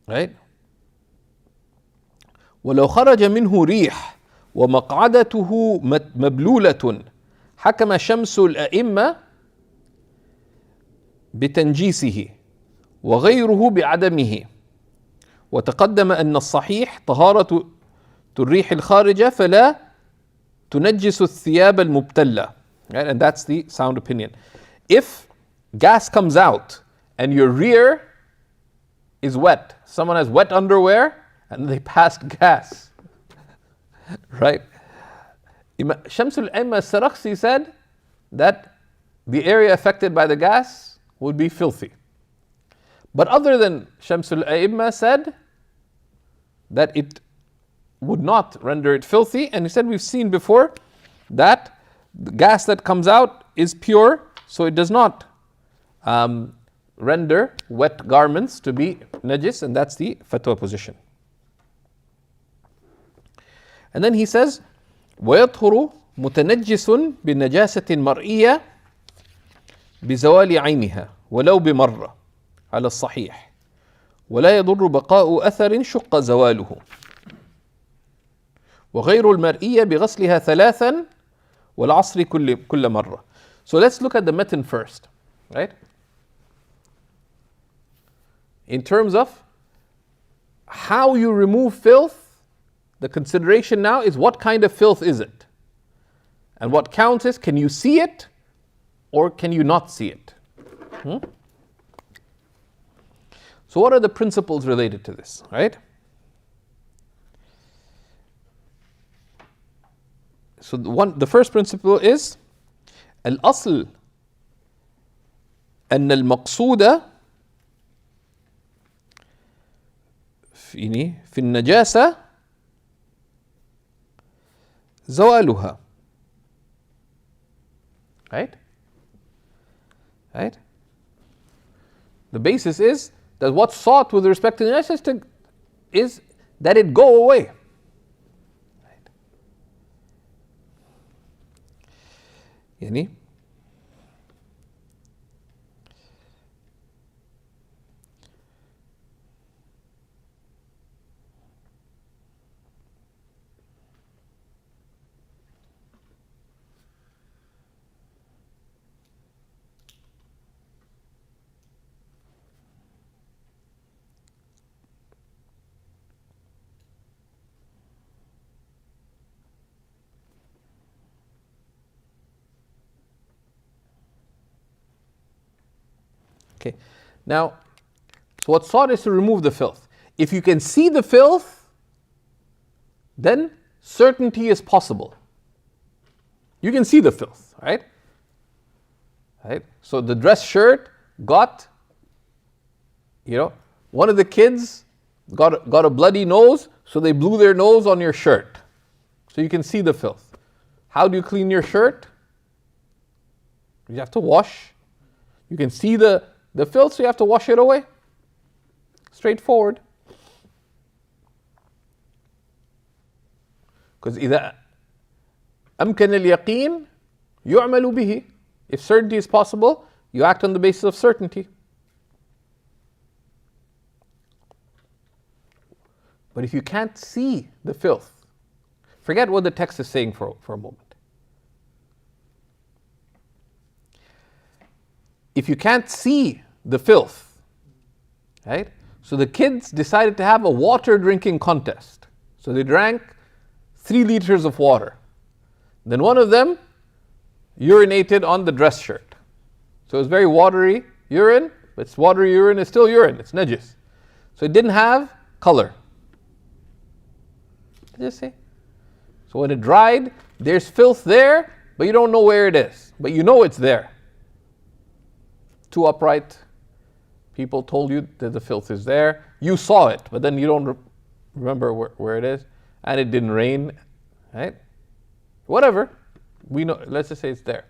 Speaker 1: Right? وَلَوْ خَرَجَ مِنْهُ رِيحٌ وَمَقْعَدَتُهُ مَبْلُولَةٌ حَكَمَ شَمْسُ الْأَئِمَّةِ بتنجيسه وغيره بعدمه وتقدم أن الصحيح طهارة الريح الخارجة فلا تنجس الثياب المبتلة. Right? And that's the sound opinion. If gas comes out and your rear is wet, someone has wet underwear and they passed gas, right? Shamsul Aimma Sarakhsi said that the area affected by the gas would be filthy. But other than Shamsul Aimma said that it would not render it filthy, and he said we've seen before that the gas that comes out is pure, so it does not render wet garments to be najis, and that's the fatwa position. And then he says, وَيَطْهُرُ مُتَنَجِّسٌ بِالنَّجَاسَةِ الْمَرْئِيَّةِ بزوال عينها ولو بمرة على الصحيح ولا يضر بقاء أثر شق زواله وغير المرئية بغسلها ثلاثا والعصر كل مرة. So let's look at the matan first, right? In terms of how you remove filth, the consideration now is what kind of filth is it? And what counts is, can you see it or can you not see it? So what are the principles related to this, right? So the first principle is الأصل أن المقصود في النجاسة زوالها. Right? Right? The basis is that what's sought with respect to the najasa is that it go away. Right? Yani? Okay. Now, so what's sought is to remove the filth. If you can see the filth, then certainty is possible. You can see the filth, right? Right? So the dress shirt got, one of the kids got a bloody nose, so they blew their nose on your shirt. So you can see the filth. How do you clean your shirt? You have to wash. You can see the filth, so you have to wash it away. Straightforward. Because إذا أمكن اليقين يُعْمَلُ بِهِ. If certainty is possible, you act on the basis of certainty. But if you can't see the filth, forget what the text is saying for a moment. If you can't see the filth, right? So the kids decided to have a water drinking contest. So they drank 3 liters of water. Then one of them urinated on the dress shirt. So it was very watery urine, but it's watery urine, it's still urine, it's najis. So it didn't have color. Did you see? So when it dried, there's filth there, but you don't know where it is. But you know it's there. 2 upright people told you that the filth is there. You saw it, but then you don't remember where it is. And it didn't rain, right? Whatever. We know, let's just say it's there.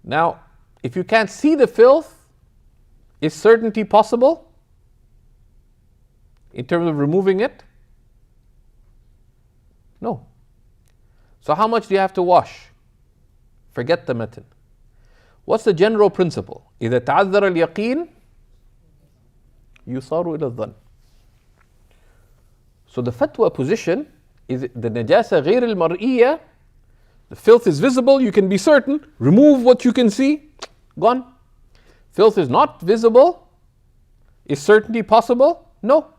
Speaker 1: Now, if you can't see the filth, is certainty possible in terms of removing it? No. So how much do you have to wash? Forget the matan. What's the general principle? إذا تعذر اليقين يصار إلى الظن. So the fatwa position is the najasa غير المرئية. The filth is visible, you can be certain. Remove what you can see, gone. Filth is not visible. Is certainty possible? No.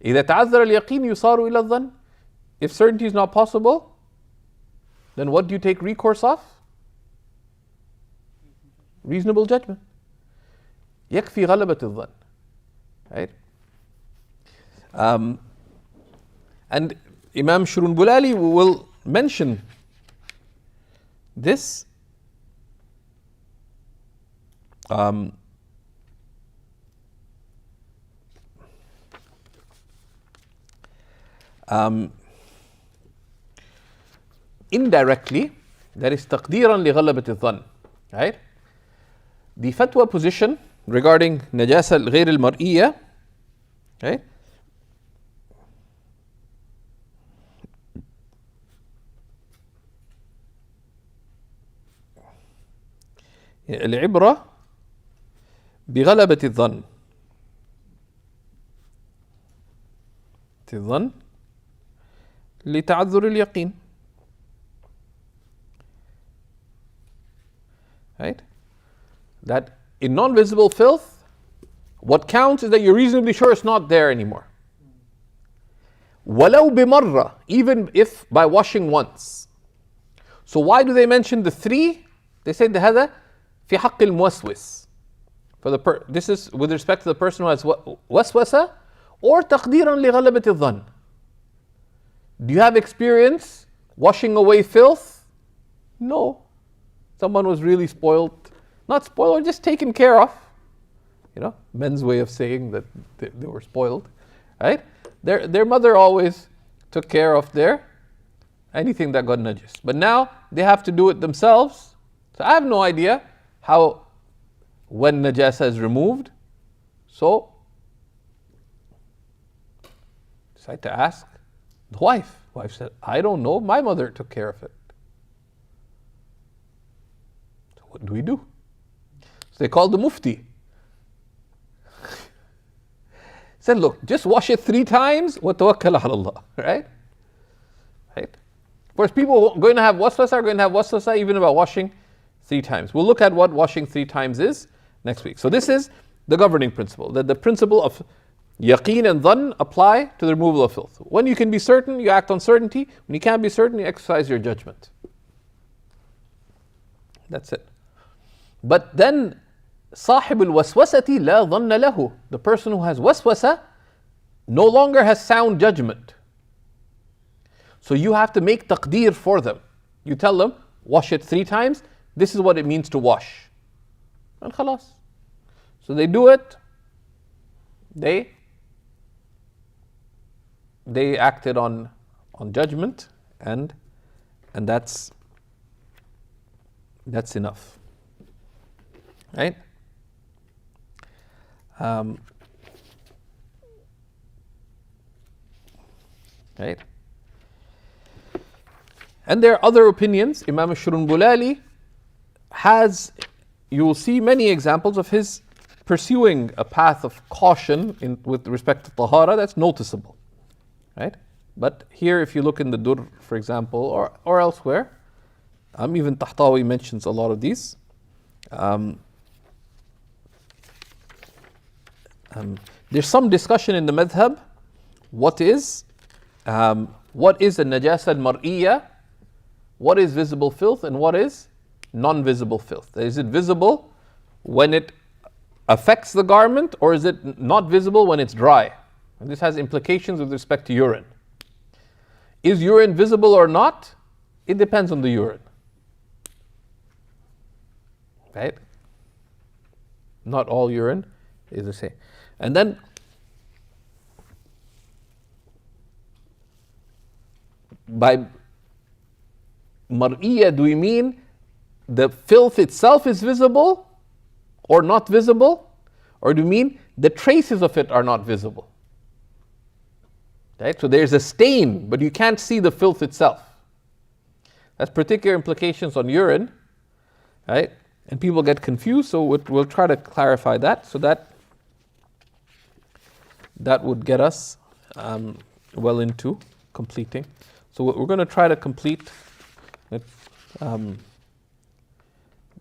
Speaker 1: إذا تعذر اليقين يصار إلى الظن. If certainty is not possible, then what do you take recourse of? Reasonable judgment. يكفي غلبة الظن. Right? And Imam Shurunbulali will mention this indirectly, that is تقديرا لغلبة الظن. Right? The fatwa position regarding najasa غير المرئية, right? العبرة بغلبة الظن. الظن لتعذر اليقين. Right? That in non-visible filth, what counts is that you're reasonably sure it's not there anymore. وَلَوْ بِمَرَّةٍ, even if by washing once. So why do they mention the 3? They say هذا في حق الموسوس. This is with respect to the person who has waswasa or تقديرا لغلبة الظن. Do you have experience washing away filth? No. Someone was really spoiled. Not spoiled, just taken care of. You know, men's way of saying that they were spoiled. Right? Their mother always took care of their anything that got najis. But now they have to do it themselves. So I have no idea how, when najasa is removed. So decide to ask the wife. Wife said, I don't know, my mother took care of it. So what do we do? So they called the mufti. Said, look, just wash it 3 times, wa tawakkal ala Allah, right? Right? Of course, people going to have waswasa are going to have waswasa even about washing 3 times. We'll look at what washing 3 times is next week. So this is the governing principle, that the principle of yaqeen and dhann apply to the removal of filth. When you can be certain, you act on certainty. When you can't be certain, you exercise your judgment. That's it. But then, صاحب الوسوسة لا ظن له. The person who has waswasa no longer has sound judgment. So you have to make taqdeer for them. You tell them, wash it 3 times. This is what it means to wash. And khalas. So they do it. They acted on judgment, and that's enough. Right? Right? And there are other opinions. Imam al-Shurunbulali has, you will see many examples of his pursuing a path of caution with respect to tahara that's noticeable, right? But here, if you look in the Dur, for example, or elsewhere, even Tahtawi mentions a lot of these. There's some discussion in the madhab. What is a najasa al-mar'iyya? What is visible filth and what is non-visible filth? Is it visible when it affects the garment, or is it not visible when it's dry? And this has implications with respect to urine. Is urine visible or not? It depends on the urine. Right? Not all urine is the same. And then by mar'iyya, do we mean the filth itself is visible or not visible? Or do we mean the traces of it are not visible? Right? So there's a stain, but you can't see the filth itself. That's particular implications on urine, right? And people get confused, so we'll try to clarify that. So that would get us well into completing. So we're going to try to complete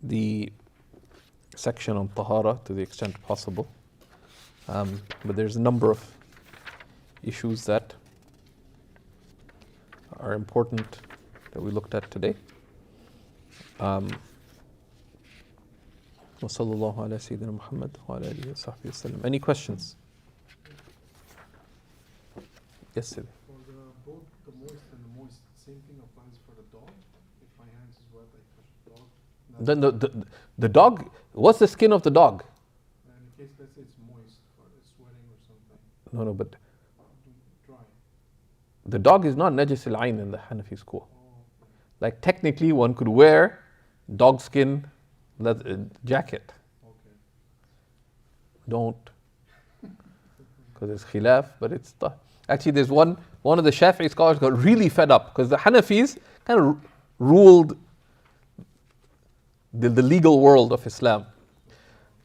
Speaker 1: the section on tahara to the extent possible. But there's a number of issues that are important that we looked at today. وصلى الله على سيدنا محمد وعلى آله وصحبه وسلم. Any questions? Yes, sir.
Speaker 3: For both the moist and the moist, same thing applies for the dog. If my hands is wet, I touch the dog.
Speaker 1: The dog, what's the skin of the dog?
Speaker 3: And in case, let's say it's moist or it's sweating or something.
Speaker 1: No, but
Speaker 3: Dry.
Speaker 1: the dog is not najis al-ayn in the Hanafi school.
Speaker 3: Oh, okay.
Speaker 1: Like technically one could wear dog skin jacket.
Speaker 3: Okay.
Speaker 1: Don't. Because it's khilaf, but it's actually there's one of the Shafi'i scholars got really fed up because the Hanafis kind of ruled the legal world of Islam.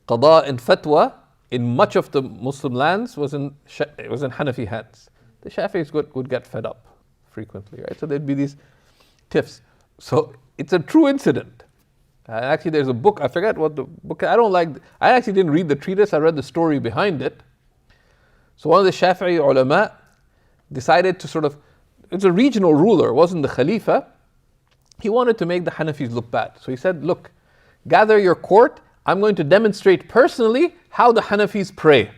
Speaker 1: Qada and fatwa in much of the Muslim lands was in Hanafi hands. The Shafi'is would get fed up frequently, right? So there'd be these tiffs. So it's a true incident. Actually, there's a book, I forget what the book, I actually didn't read the treatise, I read the story behind it. So one of the Shafi'i ulama decided to it's a regional ruler, it wasn't the Khalifa. He wanted to make the Hanafis look bad. So he said, look, gather your court, I'm going to demonstrate personally how the Hanafis pray.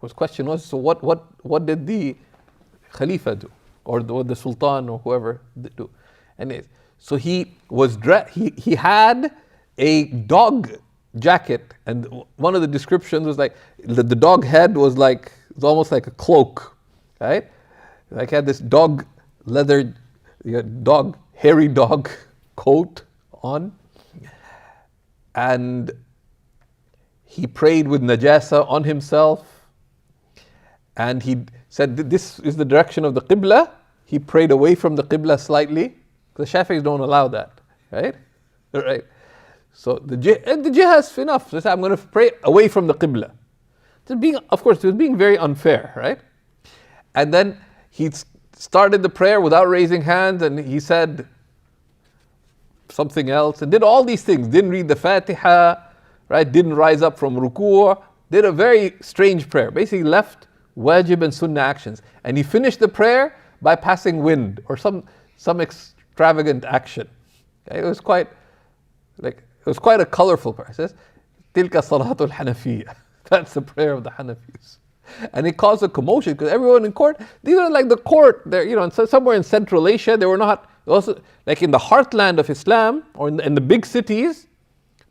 Speaker 1: His question was, so what did the Khalifa do? Or the Sultan or whoever do? And so he had a dog jacket, and one of the descriptions was like, the dog head was almost like a cloak, right? Like had this hairy dog coat on, and he prayed with najasa on himself, and he said this is the direction of the Qibla. He prayed away from the Qibla slightly. The Shafi'is don't allow that, right? Right. So the jihad is enough. So I'm going to pray away from the Qibla. Of course, it was being very unfair, right? And then he started the prayer without raising hands, and he said something else, and did all these things. Didn't read the Fatiha, right? Didn't rise up from ruku'. Did a very strange prayer. Basically left wajib and sunnah actions. And he finished the prayer by passing wind or some extravagant action. Okay? It was quite a colorful prayer. It says, Tilka salatul Hanafiyya. That's the prayer of the Hanafis. And it caused a commotion because everyone in court, these are like the court, they're, somewhere in Central Asia, they were not, also like in the heartland of Islam or in the big cities,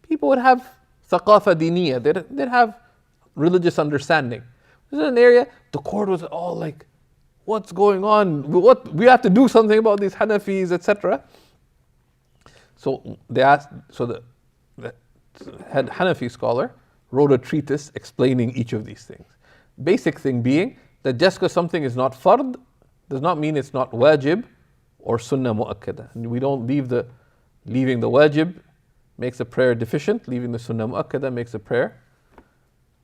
Speaker 1: people would have thaqafa diniya, they'd have religious understanding. This is an area, the court was all like, what's going on? We have to do something about these Hanafis, etc. So they asked, the head Hanafi scholar wrote a treatise explaining each of these things. Basic thing being that just because something is not fard does not mean it's not wajib or sunnah mu'akkada. And we don't leaving the wajib makes the prayer deficient, leaving the sunnah mu'akkada makes the prayer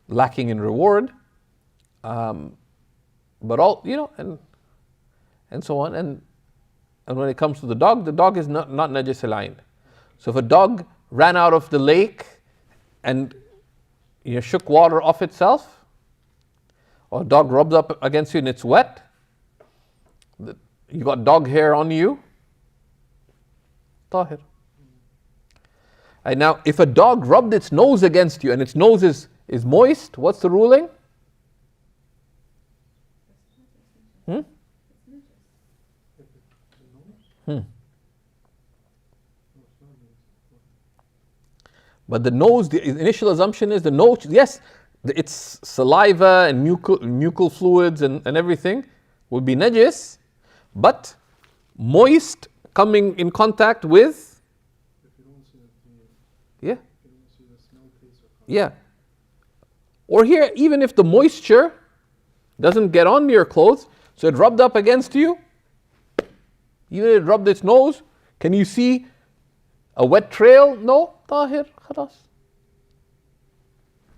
Speaker 1: lacking in reward. But all, and so on. And when it comes to the dog is not najis al-ayn. So if a dog ran out of the lake and shook water off itself, or a dog rubbed up against you and it's wet, you got dog hair on you, tahir. And now if a dog rubbed its nose against you and its nose is moist, what's the ruling? But the nose, the initial assumption is the nose, yes, it's saliva and mucal fluids and everything will be najis, but moist coming in contact with, yeah. Or here, even if the moisture doesn't get on your clothes, so it rubbed up against you, even if it rubbed its nose, can you see a wet trail? No, tahir, khalas.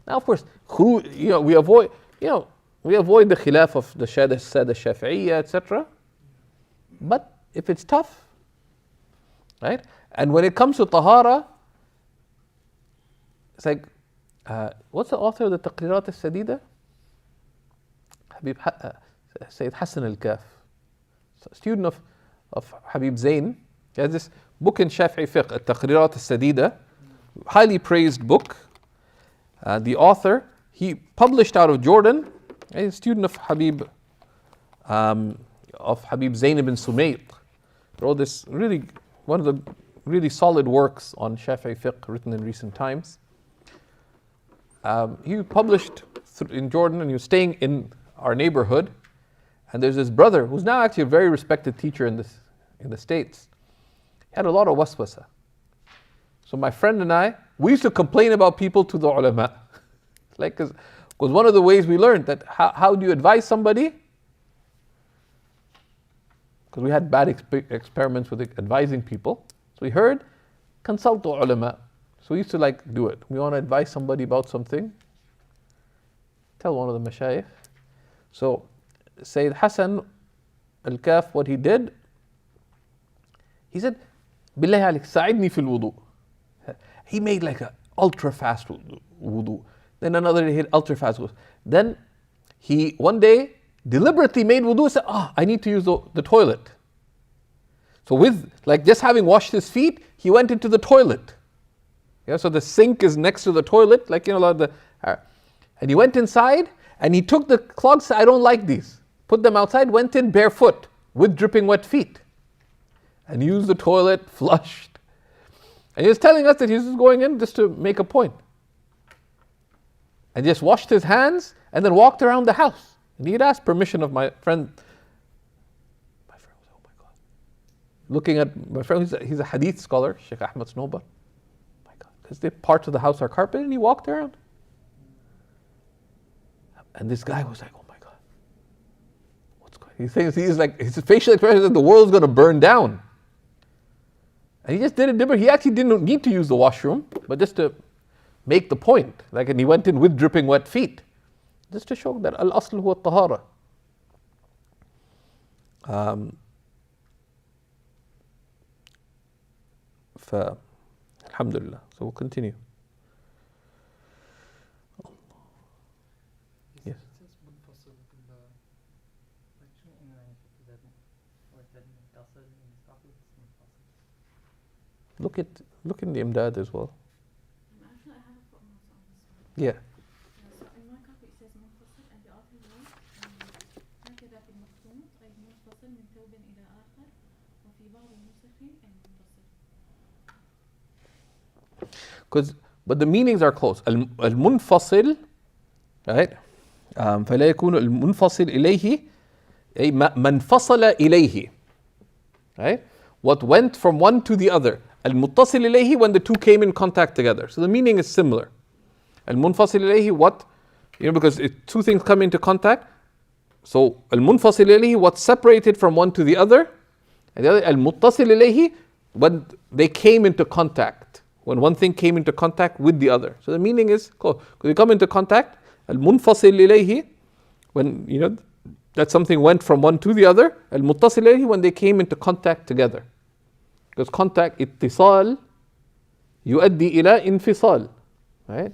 Speaker 1: Now, of course, we avoid the khilaf of the Sada Shafi'iyya, etc. But if it's tough, right? And when it comes to tahara, it's like, what's the author of the Taqrirat al-Sadida? Sayyid Hassan al-Kaf, student of Habib Zain. He has this book in Shafi'i fiqh, al-Taqrirat al-Sadida, highly praised book. The author, he published out of Jordan, a student of Habib Zain ibn Sumayt. Wrote this one of the really solid works on Shafi'i fiqh written in recent times. He published in Jordan, and he was staying in our neighborhood. And there's this brother who's now actually a very respected teacher in the States. He had a lot of waswasa. So my friend and I, we used to complain about people to the ulama. Because one of the ways we learned that how do you advise somebody? Because we had bad experiments with advising people. So we heard, consult the ulama. So we used to do it. We want to advise somebody about something. Tell one of the mashayikh. So Sayyid Hassan al-Kaf, what he did, he said, Billahi alik, sa'idni fil wudu. He made an ultra fast wudu. Then another day he had ultra fast wudu. Then he one day deliberately made wudu and said, I need to use the toilet. So with just having washed his feet, he went into the toilet. So the sink is next to the toilet, and he went inside and he took the clogs, said, I don't like these. Put them outside, went in barefoot with dripping wet feet. And used the toilet, flushed. And he was telling us that he was just going in just to make a point. And just washed his hands and then walked around the house. And he'd asked permission of my friend. My friend was, oh my God. Looking at my friend, he's a hadith scholar, Shaykh Ahmad Snowbar. Oh my God. Because the parts of the house are carpeted, and he walked around. And this guy was like, oh my God. What's going on? He thinks his facial expression is that the world's going to burn down. And he just did it different. He actually didn't need to use the washroom, but just to make the point. And he went in with dripping wet feet. Just to show that al-asl huwa at-tahara. Alhamdulillah. So we'll continue. Yes. Look in the Imdad as well.
Speaker 4: Actually, I have a footnote on this one.
Speaker 1: Yeah.
Speaker 4: So in my copy it says منفصل and the author wrote هكذا في المخطوط أي منفصل من ثوب إلى آخر وفي بعض النسخ المنفصل.
Speaker 1: But the meanings are close. المنفصل, right? فلا يكون المنفصل إليه أي من فصل إليه, right? What went from one to the other. المتصل إليه, when the two came in contact together. So the meaning is similar. المنفصل إليه, what? Because two things come into contact. So المنفصل إليه, what separated from one to the other. And the other, al-muttasil ilayhi, when they came into contact. When one thing came into contact with the other. So the meaning is, cool. When they come into contact, al-munfasil ilayhi, when, you know, that something went from one to the other. Al-muttasil ilayhi, when they came into contact together. Because contact, ittisal, يؤدي إلى انفصال. Right?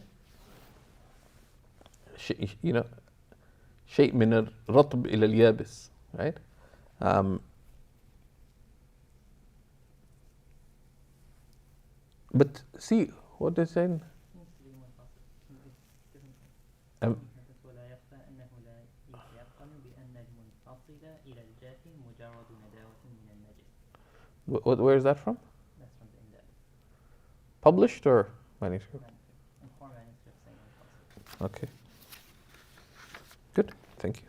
Speaker 1: You know, شيء من الرطب إلى اليابس. Right? But see, what they're saying.
Speaker 5: ولا يخفى أنه لا يتيقن بأن المنفصل إلى الجاف مجرد نداوة من النجس.
Speaker 1: Where is that from?
Speaker 5: That's from the Indab.
Speaker 1: Published or manuscript?
Speaker 5: Manuscript saying منفصل.
Speaker 1: Okay. Good. Thank you.